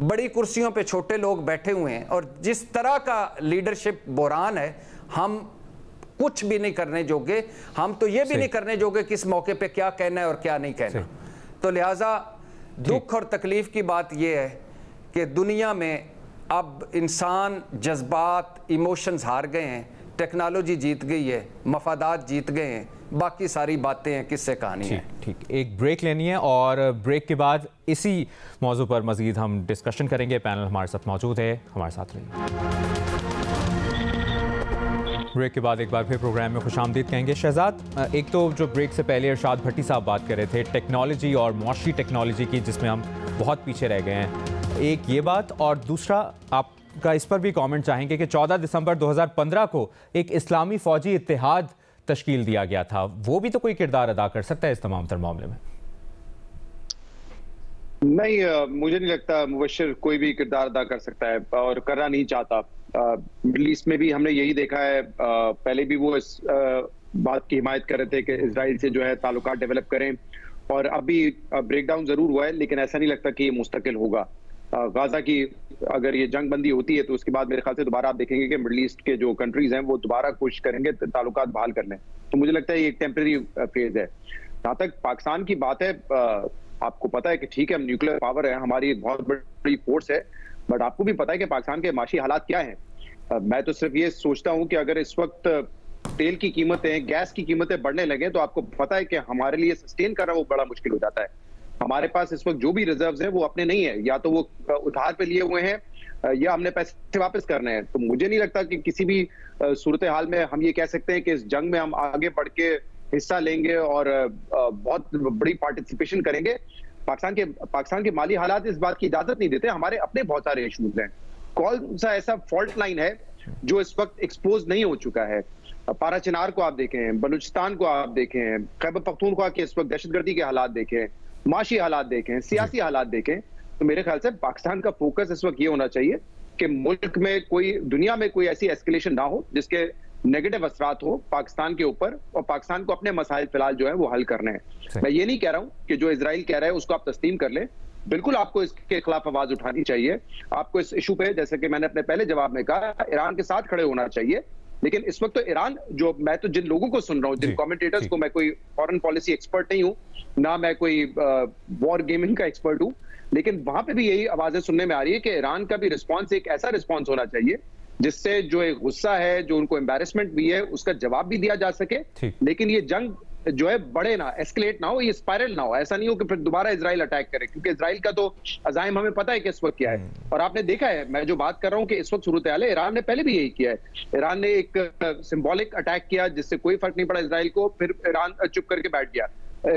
बड़ी कुर्सियों पे छोटे लोग बैठे हुए हैं, और जिस तरह का लीडरशिप बुरान है, हम कुछ भी नहीं करने जोगे। हम तो ये भी नहीं करने जोगे कि इस मौके पे क्या कहना है और क्या नहीं कहना। तो लिहाजा दुख और तकलीफ की बात यह है कि दुनिया में अब इंसान जज्बात, इमोशंस हार गए हैं, टेक्नोलॉजी जीत गई है, मफादात जीत गए हैं, बाकी सारी बातें हैं, किससे कहानी है। ठीक, एक ब्रेक लेनी है और ब्रेक के बाद इसी मौजू पर मजीद हम डिस्कशन करेंगे। पैनल हमारे साथ मौजूद है, हमारे साथ रहिए। ब्रेक के बाद एक बार फिर प्रोग्राम में खुशामदीद कहेंगे। शहजाद, एक तो जो ब्रेक से पहले इरशाद भट्टी साहब बात कर रहे थे टेक्नोलॉजी और मुआशी टेक्नोलॉजी की, जिसमें हम बहुत पीछे रह गए हैं, एक ये बात, और दूसरा आपका इस पर भी कमेंट चाहेंगे कि 14 दिसंबर 2015 को एक इस्लामी फ़ौजी इत्तेहाद तश्कील दिया गया था, वो भी तो कोई किरदार अदा कर सकता है इस तमाम तर मामले में? नहीं, मुझे नहीं लगता मुबश्शिर कोई भी किरदार अदा कर सकता है और करना नहीं चाहता। मिडल ईस्ट में भी हमने यही देखा है, पहले भी वो इस बात की हिमायत कर रहे थे कि इजराइल से जो है ताल्लुकात डेवलप करें, और अभी ब्रेकडाउन जरूर हुआ है, लेकिन ऐसा नहीं लगता कि ये मुस्तकिल होगा। गाजा की अगर ये जंग बंदी होती है तो उसके बाद मेरे ख्याल से दोबारा आप देखेंगे कि मिडल ईस्ट के जो कंट्रीज हैं वो दोबारा कोशिश करेंगे ताल्लुकात बहाल कर लें। तो मुझे लगता है ये एक टेम्परेरी फेज है। जहाँ तक पाकिस्तान की बात है, आपको पता है कि ठीक है हम न्यूक्लियर पावर है, हमारी एक बहुत बड़ी फोर्स है, बट आपको भी पता है कि पाकिस्तान के माशी हालात क्या हैं। मैं तो सिर्फ ये सोचता हूँ कि अगर इस वक्त तेल की कीमतें, गैस की कीमतें बढ़ने लगे तो आपको पता है कि हमारे लिए सस्टेन करना वो बड़ा मुश्किल हो जाता है। हमारे पास इस वक्त जो भी रिजर्व्स हैं वो अपने नहीं है, या तो वो उधार पे लिए हुए हैं या हमने पैसे वापस करने हैं। तो मुझे नहीं लगता कि किसी भी सूरत हाल में हम ये कह सकते हैं कि इस जंग में हम आगे बढ़ के हिस्सा लेंगे और बहुत बड़ी पार्टिसिपेशन करेंगे। पाकिस्तान के माली हालात इस बात की इजाजत नहीं देते। हमारे अपने बहुत सारे इशूज हैं। कौन सा ऐसा फॉल्ट लाइन है जो इस वक्त एक्सपोज नहीं हो चुका है? पारा चिनार को आप देखें, बलूचिस्तान को आप देखें, खैबर पख्तूनख्वा के इस वक्त दहशतगर्दी के हालात देखें, माशी हालात देखें, सियासी हालात देखें। तो मेरे ख्याल से पाकिस्तान का फोकस इस वक्त ये होना चाहिए कि मुल्क में दुनिया में कोई ऐसी एस्केलेशन ना हो जिसके नेगेटिव असरात हो पाकिस्तान के ऊपर, और पाकिस्तान को अपने मसाइल फिलहाल जो है वो हल करने हैं। मैं ये नहीं कह रहा हूं कि जो इजराइल कह रहा है उसको आप तस्लीम कर लें। बिल्कुल आपको इसके खिलाफ आवाज उठानी चाहिए। आपको इस इशू पे, जैसे कि मैंने अपने पहले जवाब में कहा, ईरान के साथ खड़े होना चाहिए। लेकिन इस वक्त तो ईरान, जो मैं तो जिन लोगों को सुन रहा हूँ, जिन कमेंटेटर्स को, मैं कोई फॉरेन पॉलिसी एक्सपर्ट नहीं हूँ, ना मैं कोई वॉर गेमिंग का एक्सपर्ट हूँ, लेकिन वहां पे भी यही आवाजें सुनने में आ रही है कि ईरान का भी रिस्पॉन्स एक ऐसा रिस्पॉन्स होना चाहिए जिससे जो एक गुस्सा है, जो उनको एम्बैरेसमेंट भी है, उसका जवाब भी दिया जा सके। लेकिन ये जंग जो है बढ़े ना, एस्केलेट ना हो, ये स्पाइरल ना हो। ऐसा नहीं हो कि फिर दोबारा इजराइल अटैक करे, क्योंकि इजराइल का तो अजाइम हमें पता है कि इस वक्त क्या है। और आपने देखा है, मैं जो बात कर रहा हूँ कि इस वक्त सूरत हाल है, ईरान ने पहले भी यही किया है। ईरान ने एक सिंबॉलिक अटैक किया जिससे कोई फर्क नहीं पड़ा इजराइल को, फिर ईरान चुप करके बैठ गया।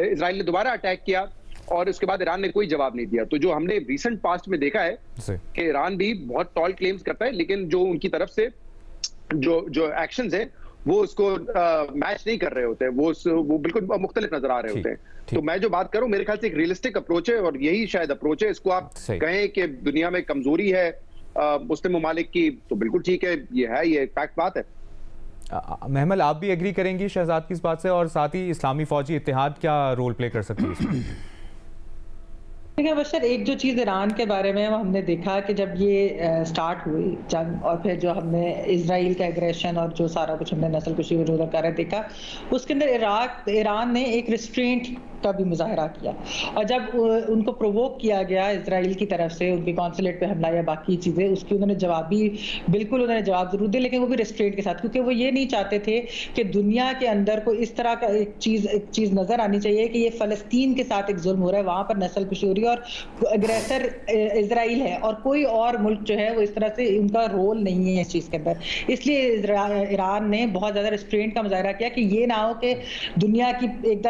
इजराइल ने दोबारा अटैक किया और उसके बाद ईरान ने कोई जवाब नहीं दिया। तो जो हमने रिसेंट पास्ट में देखा है कि ईरान भी बहुत टॉल क्लेम्स करता है, लेकिन जो उनकी तरफ से जो एक्शंस है वो उसको मैच नहीं कर रहे होते हैं, वो बिल्कुल मुख्तलिफ नजर आ रहे होते हैं। तो मैं जो बात करूं, मेरे ख्याल से एक रियलिस्टिक अप्रोच है, और यही शायद अप्रोच है। इसको आप कहें कि दुनिया में कमजोरी है मुस्लिम ममालिक की, तो बिल्कुल ठीक है, ये फैक्ट बात है। महमल, आप भी एग्री करेंगी शहजाद की इस बात से? और साथ ही इस्लामी फौजी इत्तेहाद क्या रोल प्ले कर सकती है इसमें? देखिए बशर, एक जो चीज़ ईरान के बारे में हमने देखा कि जब ये स्टार्ट हुई जंग, और फिर जो हमने इजराइल का एग्रेशन और जो सारा कुछ हमने नस्ल कुशी वगैरह कर देखा, उसके अंदर ईरान ने एक रिस्ट्रेंट का भी मुजाहरा किया। और जब उनको प्रोवोक किया गया इजराइल की तरफ से, उनके कॉन्सुलेट पे हमला या बाकी चीज़ें, उसकी उन्होंने बिल्कुल उन्होंने जवाब जरूर दिया, लेकिन वो भी रिस्ट्रेंट के साथ, क्योंकि वो ये नहीं चाहते थे कि दुनिया के अंदर कोई इस तरह का एक चीज़ नज़र आनी चाहिए कि ये फ़लस्तीन के साथ एक जुल्म हो रहा है, वहाँ पर नस्ल कुशी हो रही है और अग्रेसर इजराइल है, और कोई और मुल्क जो है वो इस तरह से, उनका रोल नहीं है इस चीज़ के अंदर। इसलिए ईरान ने बहुत ज़्यादा रिस्ट्रेंट का मुजाहरा किया कि ये ना हो कि दुनिया की एक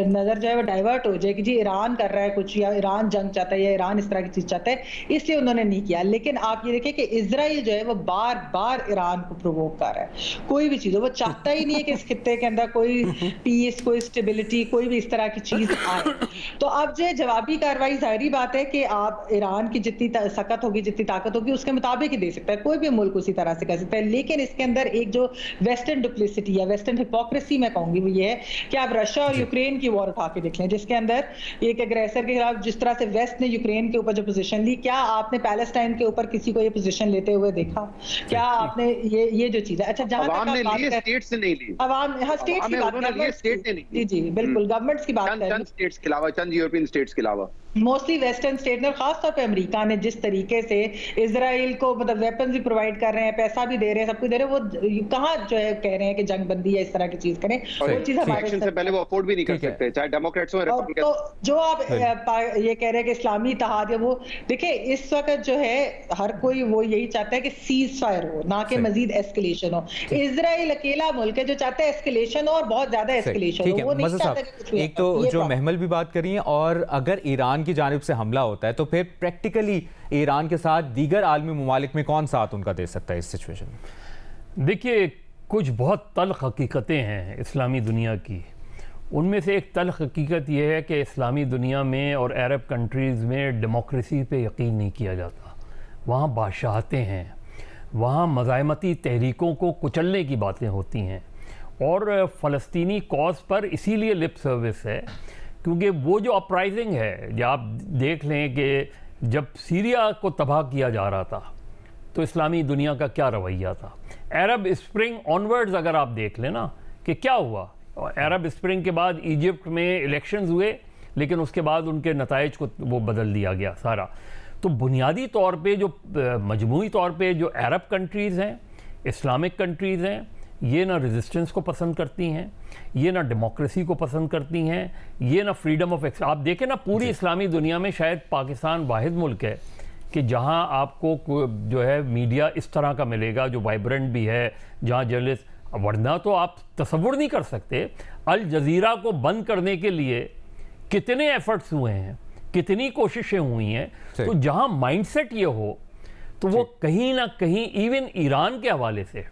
नज़र जो है वो डाइवर्ट हो जाए कि जी ईरान कर रहा है कुछ, या ईरान जंग चाहता है, या ईरान इस तरह की चीज़ चाहता है, इसलिए उन्होंने नहीं किया। लेकिन आप ये देखिए कि इजराइल जो है वो बार बार ईरान को प्रोवोक कर रहा है। कोई भी चीज़ हो, वो चाहता ही नहीं है कि इस खित्ते के अंदर कोई पीस, कोई स्टेबिलिटी, कोई भी इस तरह की चीज़ आए। तो अब जो जवाबी कार्रवाई, जाहिर बात है कि आप ईरान की जितनी सख्त होगी, जितनी ताकत होगी, उसके मुताबिक ही दे सकता है, कोई भी मुल्क उसी तरह से कर सकता है। लेकिन इसके अंदर एक जो वेस्टर्न डुप्लिसिटी या वेस्टर्न हिपोक्रेसी मैं कहूंगी वो ये है कि आप रशिया और यूक्रेन की वॉर उठा के देख लें, जिसके अंदर एक एग्रेसर के खिलाफ जिस तरह से वेस्ट ने यूक्रेन के ऊपर जो पोजीशन ली, क्या आपने पैलेस्टाइन के ऊपर किसी को ये पोजीशन लेते हुए देखा? क्या आपने ये जो चीज है, अच्छा जहां तक स्टेट से नहीं ली, अवाम, हाँ स्टेट की बात कर रहे हैं, जी बिल्कुल गवर्नमेंट्स की बात कर रहे हैं, स्टेट्स के अलावा, चंद यूरोपियन स्टेट्स के अलावा मोस्टली वेस्टर्न स्टेट ने, खासतौर पे अमेरिका ने जिस तरीके से इजराइल को मतलब वेपन्स भी प्रोवाइड कर रहे हैं, पैसा भी दे रहे हैं, सब कुछ दे रहे हैं, वो कहाँ जो है कह रहे हैं कि जंग बंदी या इस तरह की चीज करें, वो चीज हमारे से पहले वो अफोर्ड भी नहीं कर सकते, चाहे डेमोक्रेट्स हो। तो जो आप ये कह रहे हैं कि इस्लामी इत्तेहाद है, वो देखिए इस वक्त जो है हर कोई वो यही चाहता है कि सीज फायर हो, ना कि मजीद एस्केलेशन हो। इजराइल अकेला मुल्क है जो चाहता है एस्केलेशन हो और बहुत ज्यादा एस्केलेशन हो, वो नहीं चाहता कि कुछ। एक तो जो महमल भी बात कर रही है, और अगर ईरान की जानिब से हमला होता है तो फिर प्रैक्टिकली ईरान के साथ दीगर आलमी ममालिक में कौन साथ उनका दे सकता है इस सिचुएशन में? देखिए, कुछ बहुत तल्ख हकीकतें हैं इस्लामी दुनिया की। उनमें से एक तल्ख हकीकत यह है कि इस्लामी दुनिया में और अरब कंट्रीज़ में डेमोक्रेसी पे यकीन नहीं किया जाता। वहाँ बादशाहतें हैं, वहाँ मज़ाहमती तहरीकों को कुचलने की बातें होती हैं, और फ़लस्तीनी कॉज पर इसीलिए लिप सर्विस है क्योंकि वो जो अपराइजिंग है, जब आप देख लें कि जब सीरिया को तबाह किया जा रहा था तो इस्लामी दुनिया का क्या रवैया था। अरब स्प्रिंग ऑनवर्ड्स अगर आप देख लें ना कि क्या हुआ, अरब स्प्रिंग के बाद इजिप्ट में इलेक्शंस हुए, लेकिन उसके बाद उनके नताइज को वो बदल दिया गया सारा। तो बुनियादी तौर पे जो मजमूई तौर पे जो अरब कंट्रीज़ हैं, इस्लामिक कंट्रीज़ हैं, ये ना रेजिस्टेंस को पसंद करती हैं, ये ना डेमोक्रेसी को पसंद करती हैं, ये ना फ्रीडम ऑफ आप देखें ना, पूरी इस्लामी दुनिया में शायद पाकिस्तान वाहिद मुल्क है कि जहां आपको जो है मीडिया इस तरह का मिलेगा जो वाइब्रेंट भी है, जहां जर्नलिस्ट, वरना तो आप तसव्वुर नहीं कर सकते अल जजीरा को बंद करने के लिए कितने एफर्ट्स हुए हैं, कितनी कोशिशें हुई हैं। तो जहां माइंडसेट ये हो तो वो कहीं ना कहीं इवन ईरान के हवाले से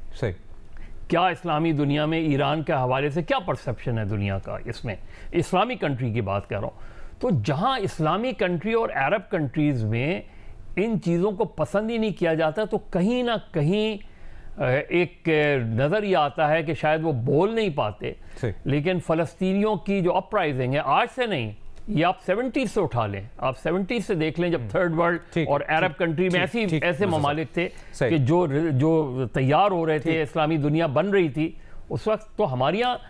क्या इस्लामी दुनिया में ईरान के हवाले से क्या परसेप्शन है दुनिया का, इसमें इस्लामिक कंट्री की बात कर रहा हूँ। तो जहां इस्लामिक कंट्री और अरब कंट्रीज़ में इन चीज़ों को पसंद ही नहीं किया जाता, तो कहीं ना कहीं एक नज़र ये आता है कि शायद वो बोल नहीं पाते, लेकिन फ़लस्तीनियों की जो अपराइजिंग है आज से नहीं, ये आप 70s से उठा लें, आप 70s से देख लें, जब थर्ड वर्ल्ड और अरब कंट्री में ऐसे ममालिक थे कि जो तैयार हो रहे थे, इस्लामी दुनिया बन रही थी उस वक्त, तो हमारे यहाँ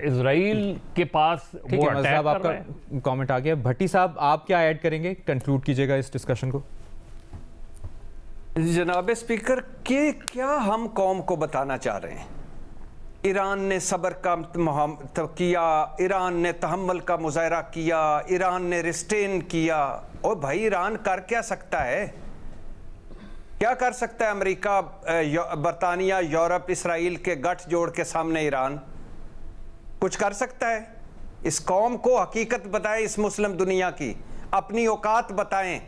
इजराइल के पास वो अटैक कर रहा है। कमेंट आ गया। भट्टी साहब, आप क्या ऐड करेंगे, कंक्लूड कीजिएगा इस डिस्कशन को। जनाब स्पीकर, के क्या हम कौम को बताना चाह रहे हैं? ईरान ने सब्र का किया, ईरान ने तहम्मुल का मुजाहरा किया, ईरान ने रिस्टेन किया। और भाई ईरान कर क्या सकता है? क्या कर सकता है अमेरिका, बरतानिया, यूरोप, इसराइल के गठजोड़ के सामने ईरान कुछ कर सकता है? इस कौम को हकीकत बताएं, इस मुस्लिम दुनिया की अपनी औकात बताएं,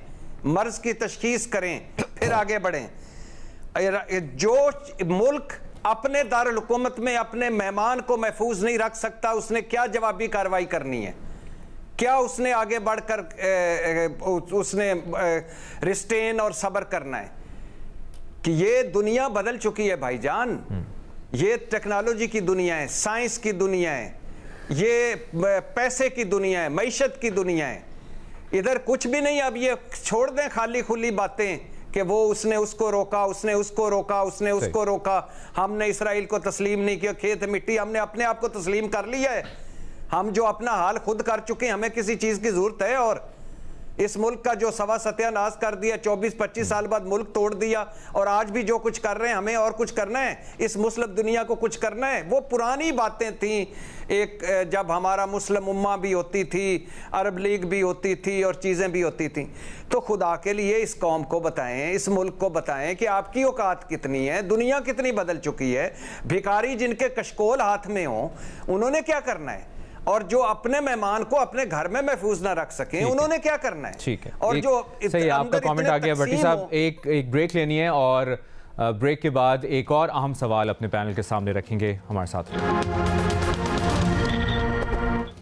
मर्ज की तशखीस करें, फिर आगे बढ़ें। जो मुल्क अपने दारुल हुकूमत में अपने मेहमान को महफूज नहीं रख सकता, उसने क्या जवाबी कार्रवाई करनी है? क्या उसने आगे बढ़कर उसने रिस्टेन और सब्र करना है? कि ये दुनिया बदल चुकी है भाईजान, ये टेक्नोलॉजी की दुनिया है, साइंस की दुनिया है, ये पैसे की दुनिया है, मईशत की दुनिया है। इधर कुछ भी नहीं। अब ये छोड़ दें खाली खुली बातें कि वो उसने उसको रोका, उसने उसको रोका, उसने उसको रोका, हमने इसराइल को तस्लीम नहीं किया, खेत मिट्टी हमने अपने आप को तस्लीम कर लिया है। हम जो अपना हाल खुद कर चुके हैं, हमें किसी चीज़ की ज़रूरत है? और इस मुल्क का जो सवा सत्यानाश कर दिया, 24-25 साल बाद मुल्क तोड़ दिया, और आज भी जो कुछ कर रहे हैं, हमें और कुछ करना है, इस मुस्लिम दुनिया को कुछ करना है। वो पुरानी बातें थी, एक जब हमारा मुस्लिम उम्मा भी होती थी, अरब लीग भी होती थी और चीज़ें भी होती थी। तो खुदा के लिए इस कौम को बताएं, इस मुल्क को बताएं कि आपकी औकात कितनी है, दुनिया कितनी बदल चुकी है। भिखारी जिनके कशकोल हाथ में हो, उन्होंने क्या करना है? और जो अपने मेहमान को अपने घर में महफूज ना रख सके, उन्होंने क्या करना है? ठीक है। और जो सही, आपका कमेंट आ गया भट्टी साहब। एक ब्रेक लेनी है और ब्रेक के बाद एक और अहम सवाल अपने पैनल के सामने रखेंगे। हमारे साथ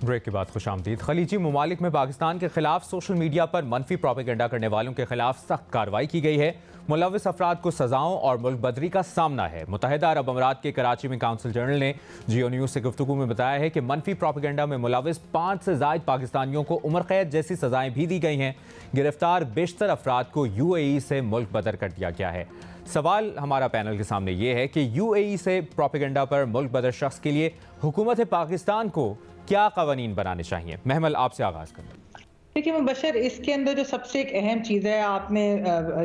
ब्रेक के बाद खुशामदीद। खलीजी ममालिक में पाकिस्तान के खिलाफ सोशल मीडिया पर मनफी प्रोपेगेंडा करने वालों के खिलाफ सख्त कार्रवाई की गई है। मुलविस अफराद को सजाओं और मुल्क बदरी का सामना है। मुत्तहिदा अरब अमीरात के कराची में काउंसिल जनरल ने जियो न्यूज़ से गुफ्तगू में बताया है कि मनफी प्रोपेगेंडा में मुलविस 5 से ज़ायद पाकिस्तानियों को उम्र कैद जैसी सजाएं भी दी गई हैं। गिरफ्तार बेशतर अफराद को UAE से मुल्क बदर कर दिया गया है। सवाल हमारा पैनल के सामने ये है कि UAE से प्रोपेगेंडा पर मुल्क बदर शख्स के लिए हुकूमत पाकिस्तान को क्या कवानीन बनाने चाहिए? महमल, आपसे आगाज़ करें। देखिए मुबशर, इसके अंदर जो सबसे एक अहम चीज़ है, आपने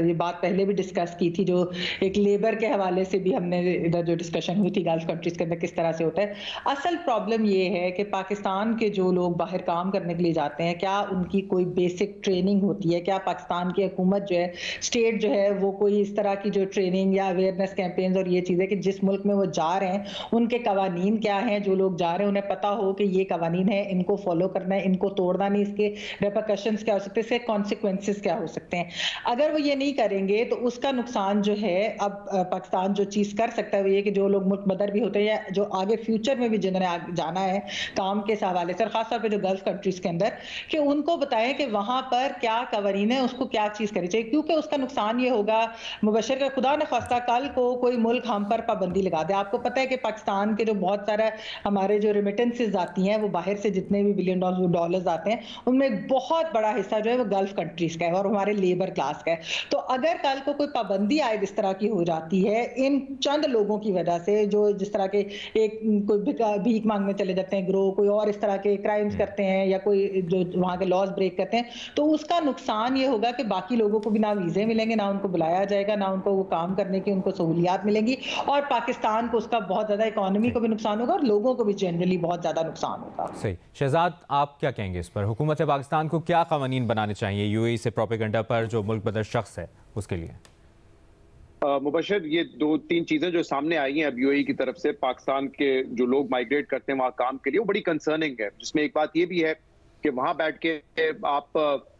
ये बात पहले भी डिस्कस की थी, जो एक लेबर के हवाले से भी हमने इधर जो डिस्कशन हुई थी गल्फ कंट्रीज़ के अंदर किस तरह से होता है। असल प्रॉब्लम ये है कि पाकिस्तान के जो लोग बाहर काम करने के लिए जाते हैं, क्या उनकी कोई बेसिक ट्रेनिंग होती है? क्या पाकिस्तान की हुकूमत जो है, स्टेट जो है, वो कोई इस तरह की जो ट्रेनिंग या अवेयरनेस कैंपेन्स और ये चीज़ें कि जिस मुल्क में वो जा रहे हैं उनके कवानीन क्या हैं, जो लोग जा रहे हैं उन्हें पता हो कि ये कवानीन है, इनको फॉलो करना है, इनको तोड़ना नहीं, इसके रिपरकशंस क्या हो सकते हैं, इसके कॉन्सिक्वेंसेस क्या हो सकते हैं। अगर वो ये नहीं करेंगे तो उसका नुकसान जो है, अब पाकिस्तान जो चीज़ कर सकता है वो ये कि जो लोग मुल्क बदर भी होते हैं या जो आगे फ्यूचर में भी जिन्होंने जाना है काम के हवाले से, खासतौर पर जो गल्फ कंट्रीज के अंदर, कि उनको बताएं कि वहाँ पर क्या कवानीन है, उसको क्या चीज़ करनी चाहिए। क्योंकि उसका नुकसान ये होगा मुबशर का, खुदा न खास्ता कल को कोई मुल्क हम पर पाबंदी लगा दे। आपको पता है कि पाकिस्तान के जो बहुत सारा हमारे जो रिमिटेंसेज आती हैं, वो बाहर से जितने भी $बिलियन डॉलर्स आते हैं, उनमें बहुत बड़ा हिस्सा जो है वो गल्फ कंट्रीज का है और हमारे लेबर क्लास का है। तो अगर कल को कोई पाबंदी आए इस तरह की हो जाती है इन चंद लोगों की वजह से, जो जिस तरह के एक कोई भीख मांगने चले जाते हैं ग्रोह, कोई और इस तरह के क्राइम्स करते हैं या कोई जो वहाँ के लॉज ब्रेक करते हैं, तो उसका नुकसान ये होगा कि बाकी लोगों को भी ना वीज़े मिलेंगे, ना उनको बुलाया जाएगा, ना उनको वो काम करने की उनको सहूलियात मिलेंगी, और पाकिस्तान को उसका बहुत ज़्यादा इकॉनमी को भी नुकसान होगा और लोगों को भी जनरली बहुत ज़्यादा नुकसान होगा। सही। शहजाद, आप क्या कहेंगे इस पर? हुकूमत पाकिस्तान को क्या कवानीन बनाने चाहिए UAE से प्रोपेगेंडा पर जो मुल्क बदर शख्स है उसके लिए? मुबशर, ये 2-3 चीजें जो सामने आई हैं अब UAE की तरफ से, पाकिस्तान के जो लोग माइग्रेट करते हैं वहाँ काम के लिए, वो बड़ी कंसर्निंग है। जिसमें एक बात ये भी है कि वहाँ बैठ के आप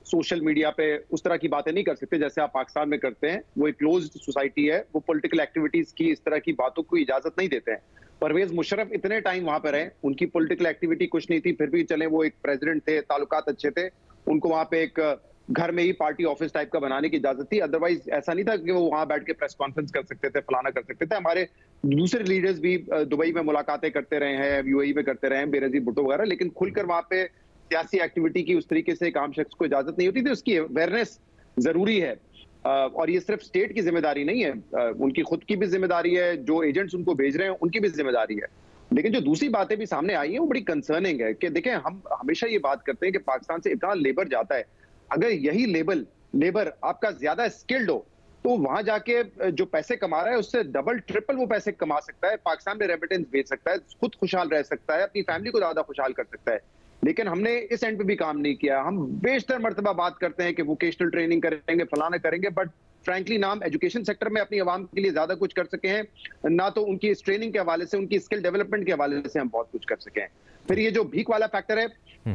सोशल मीडिया पे उस तरह की बातें नहीं कर सकते जैसे आप पाकिस्तान में करते हैं। वो एक क्लोज्ड सोसाइटी है, वो पॉलिटिकल एक्टिविटीज की इस तरह की बातों को इजाजत नहीं देते हैं। परवेज मुशर्रफ इतने टाइम वहां पर रहे, उनकी पॉलिटिकल एक्टिविटी कुछ नहीं थी, फिर भी चले वो एक प्रेसिडेंट थे, ताल्लुकात अच्छे थे, उनको वहां पे एक घर में ही पार्टी ऑफिस टाइप का बनाने की इजाजत थी। अदरवाइज ऐसा नहीं था कि वो वहां बैठ के प्रेस कॉन्फ्रेंस कर सकते थे, फलाना कर सकते थे। हमारे दूसरे लीडर्स भी दुबई में मुलाकातें करते रहे हैं, यूएई में करते रहे हैं, बेनजीर भुट्टो वगैरह, लेकिन खुलकर वहां पे सियासी एक्टिविटी की उस तरीके से एक आम शख्स को इजाजत नहीं होती थी। उसकी अवेयरनेस जरूरी है, और ये सिर्फ स्टेट की जिम्मेदारी नहीं है, उनकी खुद की भी जिम्मेदारी है, जो एजेंट्स उनको भेज रहे हैं उनकी भी जिम्मेदारी है। लेकिन जो दूसरी बातें भी सामने आई है वो बड़ी कंसर्निंग है कि देखें, हम हमेशा ये बात करते हैं कि पाकिस्तान से इतना लेबर जाता है, अगर यही लेबर आपका ज्यादा स्किल्ड हो तो वहां जाके जो पैसे कमा रहा है उससे डबल ट्रिपल वो पैसे कमा सकता है, पाकिस्तान में रेमिटेंस भेज सकता है, खुद खुशहाल रह सकता है, अपनी फैमिली को ज्यादा खुशहाल कर सकता है। लेकिन हमने इस एंड पे भी काम नहीं किया। हम बेशतर मर्तबा बात करते हैं कि वोकेशनल ट्रेनिंग करेंगे, फलाना करेंगे, बट फ्रैंकली नाम एजुकेशन सेक्टर में अपनी आवाम के लिए ज्यादा कुछ कर सके हैं ना, तो उनकी इस ट्रेनिंग के हवाले से, उनकी स्किल डेवलपमेंट के हवाले से हम बहुत कुछ कर सके हैं। फिर ये जो भीख वाला फैक्टर है,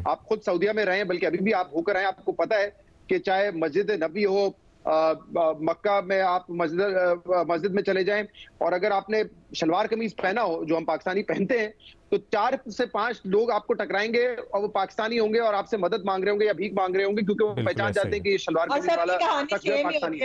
आप खुद सऊदीया में रहे हैं, बल्कि अभी भी आप होकर आए, आपको पता है कि चाहे मस्जिद नबी हो, मक्का में आप मस्जिद में चले जाएं, और अगर आपने शलवार कमीज पहना हो जो हम पाकिस्तानी पहनते हैं, तो 4 से 5 लोग आपको टकराएंगे और वो पाकिस्तानी होंगे और आपसे मदद मांग रहे होंगे या भीख मांग रहे होंगे, क्योंकि वो पहचान जाते हैं कि ये शलवार कमीज वाला पाकिस्तानी।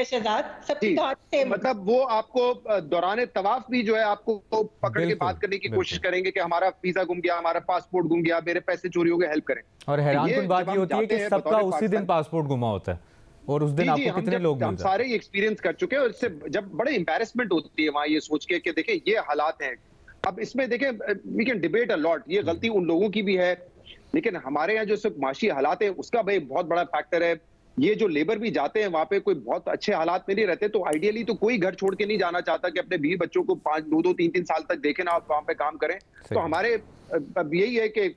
मतलब वो आपको दौरान तवाफ भी जो है आपको पकड़ के बात करने की कोशिश करेंगे कि हमारा वीजा गुम गया, हमारा पासपोर्ट गुम गया, मेरे पैसे चोरी हो गए, हेल्प करें। और हैरानकुन बात ये होती है कि सबका उसी दिन पासपोर्ट गुमा होता है, और उस दिन आपको कितने लोग हम सारे एक्सपीरियंस कर चुके हैं, और इससे जब बड़े एम्बैरेसमेंट होती है वहां ये सोच के कि देखें ये हालात हैं। अब इसमें देखें, we can debate a lot, ये गलती उन लोगों की भी है, लेकिन हमारे यहाँ जो सिर्फ माशी हालात है उसका भाई बहुत बड़ा फैक्टर है। ये जो लेबर भी जाते हैं वहां पे कोई बहुत अच्छे हालात में नहीं रहते, तो आइडियली तो कोई घर छोड़ के नहीं जाना चाहता कि अपने 20 बच्चों को 2-3 साल तक देखें ना, आप वहां पे काम करें। तो हमारे अब यही है कि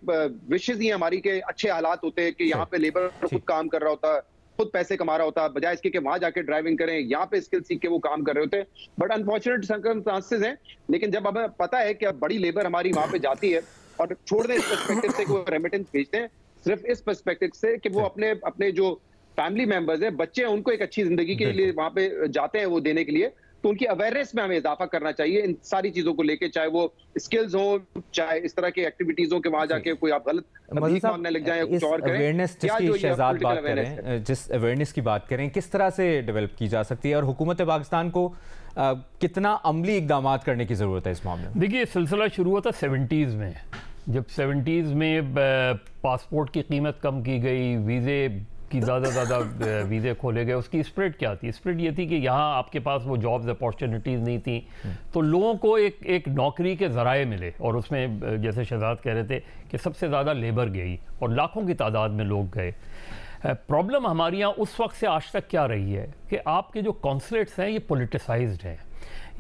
विशेष ही हमारी के अच्छे हालात होते हैं कि यहाँ पे लेबर खुद काम कर रहा होता है, खुद पैसे कमा रहा होता है, बजाय इसके कि वहां जाके ड्राइविंग करें, यहाँ पे स्किल सीख के वो काम कर रहे होते हैं। बट अनफॉर्चुनेट सर्कमस्टांसेस हैं। लेकिन जब हमें पता है कि अब बड़ी लेबर हमारी वहां पे जाती है, और छोड़ दें इस पर्सपेक्टिव से कि वो रेमिटेंस भेजते हैं, सिर्फ इस पर्सपेक्टिव से कि वो अपने जो फैमिली मेंबर्स हैं, बच्चे हैं, उनको एक अच्छी जिंदगी के लिए वहां पे जाते हैं वो देने के लिए, तो उनकी अवेयरनेस में हमें इजाफा करना चाहिए इन सारी चीजों को लेके, चाहे वो स्किल्स हो, चाहे इस तरह की एक्टिविटीज हो कि वहां जाके कोई आप गलत भीख मांगने लग जाए, कुछ और करें। अवेयरनेस जिसकी शहजाद बात कर रहे हैं, जिस अवेयरनेस की बात करें, किस तरह से डेवलप की जा सकती है, और हुकूमत पाकिस्तान को कितना अमली इकदाम करने की जरूरत है इस मामले में? देखिए, सिलसिला शुरू हुआ था 70s में, जब 70s में पासपोर्ट की कीमत कम की गई, वीज़े कि ज़्यादा वीज़े खोले गए। उसकी स्प्रेड क्या थी? स्प्रेड ये थी कि यहाँ आपके पास वो जॉब्स अपॉर्चुनिटीज़ नहीं थी, तो लोगों को एक नौकरी के ज़राए मिले, और उसमें जैसे शहजाद कह रहे थे कि सबसे ज़्यादा लेबर गई और लाखों की तादाद में लोग गए। प्रॉब्लम हमारे यहाँ उस वक्त से आज तक क्या रही है कि आपके जो कॉन्सुलेट्स हैं ये पॉलिटिसाइज्ड हैं,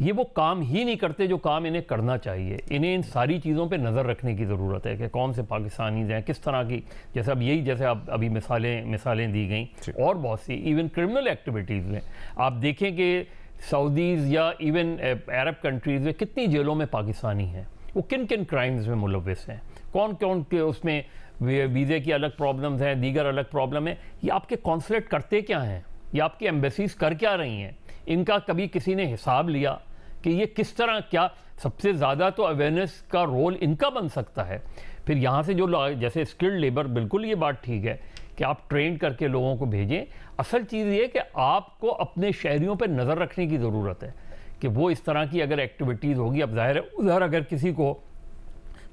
ये वो काम ही नहीं करते जो काम इन्हें करना चाहिए। इन्हें इन सारी चीज़ों पे नज़र रखने की ज़रूरत है कि कौन से पाकिस्तानीज़ हैं, किस तरह की, जैसे अब यही जैसे अब अभी मिसालें दी गई, और बहुत सी इवन क्रिमिनल एक्टिविटीज़ में आप देखें कि सऊदीज़ या इवन अरब कंट्रीज़ में कितनी जेलों में पाकिस्तानी हैं, वो किन किन क्राइम्स में मुलव्वस हैं, कौन कौन के उसमें वीज़े की अलग प्रॉब्लम्स हैं, दीगर अलग प्रॉब्लम है। ये आपके कॉन्सुलेट करते क्या हैं, ये आपकी एम्बेसीज कर क्या रही हैं, इनका कभी किसी ने हिसाब लिया कि ये किस तरह, क्या सबसे ज़्यादा तो अवेयरनेस का रोल इनका बन सकता है। फिर यहाँ से जो जैसे स्किल्ड लेबर, बिल्कुल ये बात ठीक है कि आप ट्रेन करके लोगों को भेजें। असल चीज़ ये कि आपको अपने शहरियों पर नज़र रखने की ज़रूरत है कि वो इस तरह की अगर एक्टिविटीज़ होगी, अब ज़ाहिर है उधर अगर किसी को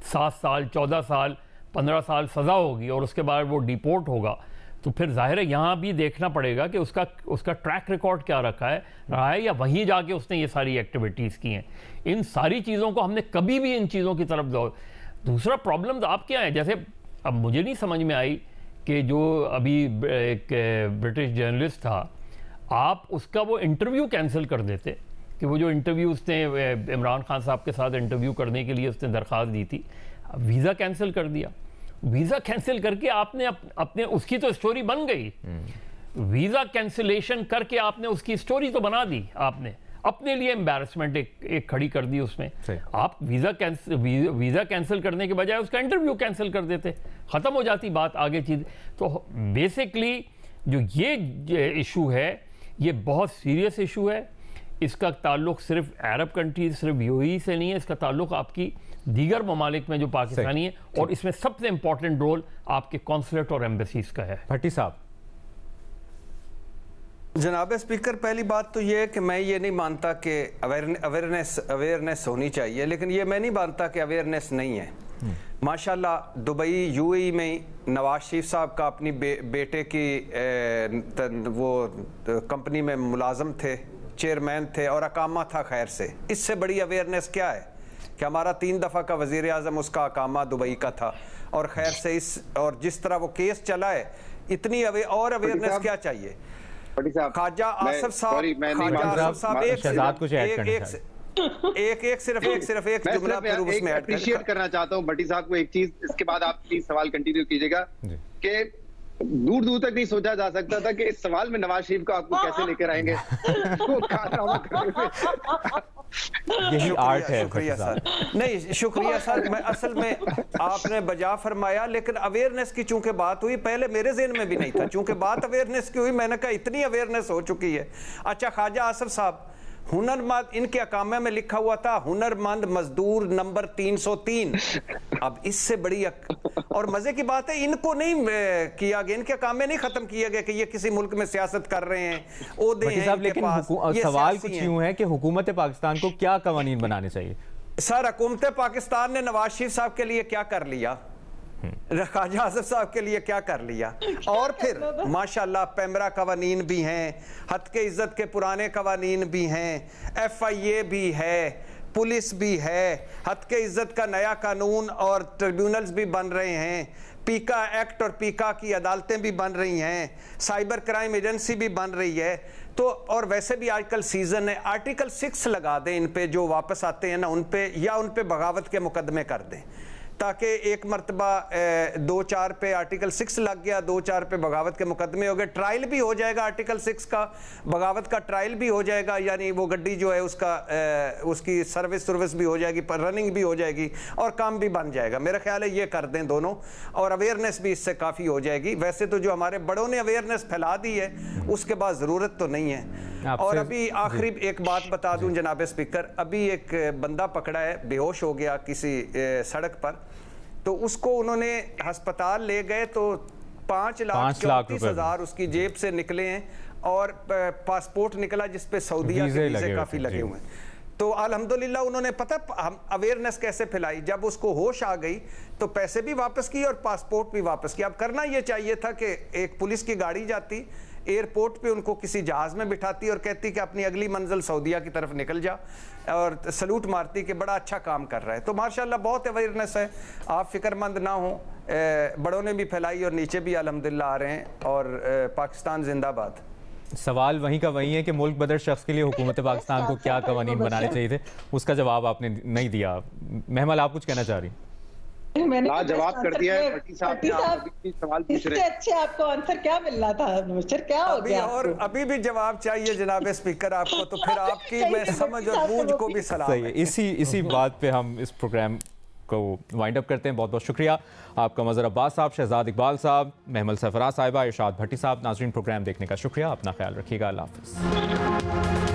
7 साल 14 साल 15 साल सज़ा होगी और उसके बाद वो डिपोर्ट होगा, तो फिर जाहिर है यहाँ भी देखना पड़ेगा कि उसका ट्रैक रिकॉर्ड क्या रहा है या वहीं जाके उसने ये सारी एक्टिविटीज़ की हैं। इन सारी चीज़ों को हमने कभी भी इन चीज़ों की तरफ दूसरा प्रॉब्लम तो आप क्या है, जैसे अब मुझे नहीं समझ में आई कि जो अभी एक ब्रिटिश जर्नलिस्ट था, आप उसका वो इंटरव्यू कैंसिल कर देते कि वो जो इंटरव्यू उसने इमरान खान साहब के साथ इंटरव्यू करने के लिए उसने दरख्वास्त दी थी, वीज़ा कैंसिल कर दिया। वीज़ा कैंसिल करके आपने अपने उसकी तो स्टोरी बन गई, वीज़ा कैंसिलेशन करके आपने उसकी स्टोरी तो बना दी, आपने अपने लिए एम्बैरसमेंट एक खड़ी कर दी उसमें। आप वीज़ा कैंसिल करने के बजाय उसका इंटरव्यू कैंसिल कर देते, ख़त्म हो जाती बात, आगे चीज़। तो बेसिकली जो ये इशू है ये बहुत सीरियस इशू है। इसका ताल्लुक सिर्फ अरब कंट्रीज, सिर्फ यूएई से नहीं है, इसका ताल्लुक आपकी दीगर ममालिक में जो पाकिस्तानी है, और इसमें सबसे इंपॉर्टेंट रोल आपके कॉन्सुलेट और एम्बेसीज का है। भट्टी साहब। जनाब स्पीकर, पहली बात तो ये है कि मैं ये नहीं मानता कि अवेयरनेस होनी चाहिए, लेकिन ये मैं नहीं मानता कि अवेयरनेस नहीं है। माशाल्लाह दुबई यूएई में नवाज शरीफ साहब का अपनी बेटे की वो कंपनी में मुलाजम थे, चेयरमैन थे और अकामा था। खैर से इससे बड़ी अवेयरनेस क्या है कि हमारा 3 दफ़ा का वज़ीर आज़म उसका अकामा दुबई का था। और खैर से इस और जिस तरह वो केस चला है, इतनी अवेयरनेस क्या चाहिए। ख्वाजा आसिफ साहब एक जुमला मैं अप्रिशिएट करना चाहता हूँ भट्टी साहब को एक चीज, इसके बाद आप प्लीज सवाल कंटिन्यू कीजिएगा कि दूर दूर तक नहीं सोचा जा सकता था कि इस सवाल में नवाज शरीफ को आपको कैसे लेकर आएंगे। यही आर्ट है। शुक्रिया सर। नहीं शुक्रिया सर, मैं असल में आपने बजा फरमाया, लेकिन अवेयरनेस की चूंकि बात हुई, पहले मेरे ज़हन में भी नहीं था, चूंकि बात अवेयरनेस की हुई मैंने कहा इतनी अवेयरनेस हो चुकी है। अच्छा, ख्वाजा आसिफ साहब हुनरमंद, इनके अकामे में लिखा हुआ था हुनरमंद मजदूर नंबर 303। अब इससे बड़ी और मजे की बात है, इनको नहीं किया गया, इनके अकामे नहीं खत्म किया गया कि ये किसी मुल्क में सियासत कर रहे हैं, ओहदे हैं इनके पास। सवाल कुछ यूं है कि हुकूमत पाकिस्तान को क्या कवानीन बनाने चाहिए। सर, हुकूमत पाकिस्तान ने नवाज शरीफ साहब के लिए क्या कर लिया, ख्वाजा आसिफ साहब के लिए क्या कर लिया, और फिर माशाल्लाह पैमरा कवानीन भी हैं, हद के इज्जत के पुराने कवानीन भी हैं, FIA भी है, पुलिस भी है, हद के इज्जत का नया कानून और ट्रिब्यूनल्स भी बन रहे हैं, पीका एक्ट और पीका की अदालतें भी बन रही हैं, साइबर क्राइम एजेंसी भी बन रही है। तो और वैसे भी आजकल सीजन है, आर्टिकल 6 लगा दें इन पे, जो वापस आते हैं ना उन पे, या उन पे बगावत के मुकदमे कर दें, ताकि एक मरतबा 2-4 पे आर्टिकल 6 लग गया, 2-4 पे बगावत के मुकदमे हो गए, ट्रायल भी हो जाएगा आर्टिकल 6 का, बगावत का ट्रायल भी हो जाएगा, यानी वो गड्डी जो है उसका उसकी सर्विस भी हो जाएगी, पर रनिंग भी हो जाएगी और काम भी बन जाएगा। मेरा ख्याल है ये कर दें दोनों, और अवेयरनेस भी इससे काफ़ी हो जाएगी। वैसे तो जो हमारे बड़ों ने अवेयरनेस फैला दी है उसके बाद ज़रूरत तो नहीं है। और अभी आखिरी एक बात बता दूं जनाब स्पीकर, अभी एक बंदा पकड़ा है, बेहोश हो गया किसी सड़क पर, तो उसको उन्होंने अस्पताल ले गए तो 5,34,000 उसकी जेब से निकले हैं, और पासपोर्ट निकला जिसपे सऊदीया के वीज़े काफ़ी लगे हुए हैं। तो अल्हम्दुलिल्लाह उन्होंने पता हम अवेयरनेस कैसे फैलाई, जब उसको होश आ गई तो पैसे भी वापस किए और पासपोर्ट भी वापस किया। अब करना ये चाहिए था कि एक पुलिस की गाड़ी जाती एयरपोर्ट पे, उनको किसी जहाज में बिठाती और कहती कि अपनी अगली मंजिल सऊदीया की तरफ निकल जा, और सलूट मारती कि बड़ा अच्छा काम कर रहा है। तो माशाल्लाह बहुत अवेयरनेस है, आप फिक्रमंद ना हो, बड़ों ने भी फैलाई और नीचे भी अल्हम्दुलिल्लाह आ रहे हैं, और पाकिस्तान जिंदाबाद। सवाल वहीं का वहीं है कि मुल्क बदर शख्स के लिए हुकूमत पाकिस्तान को क्या कवानीन बनाने चाहिए थे, उसका जवाब आपने नहीं दिया। महमल, आप कुछ कहना चाह रही? मैंने जवाब कर दिया है भट्टी साहब, सवाल पूछ रहे हैं। अच्छे आपको आंसर क्या मिल रहा था मिस्टर, क्या हो गया? और अभी भी जवाब चाहिए जनाब स्पीकर आपको, तो फिर आपकी मैं समझ और बूझ को भी सलाम है। इसी बात पे हम इस प्रोग्राम को वाइंड अप करते हैं। बहुत बहुत शुक्रिया आपका मज़हर अब्बास साहब, शहजाद इकबाल साहब, महमल सरफराज साहिबा, इरशाद भट्टी साहब। नाज़रीन, प्रोग्राम देखने का शुक्रिया, अपना ख्याल रखिएगा, अल्लाह हाफ़िज़।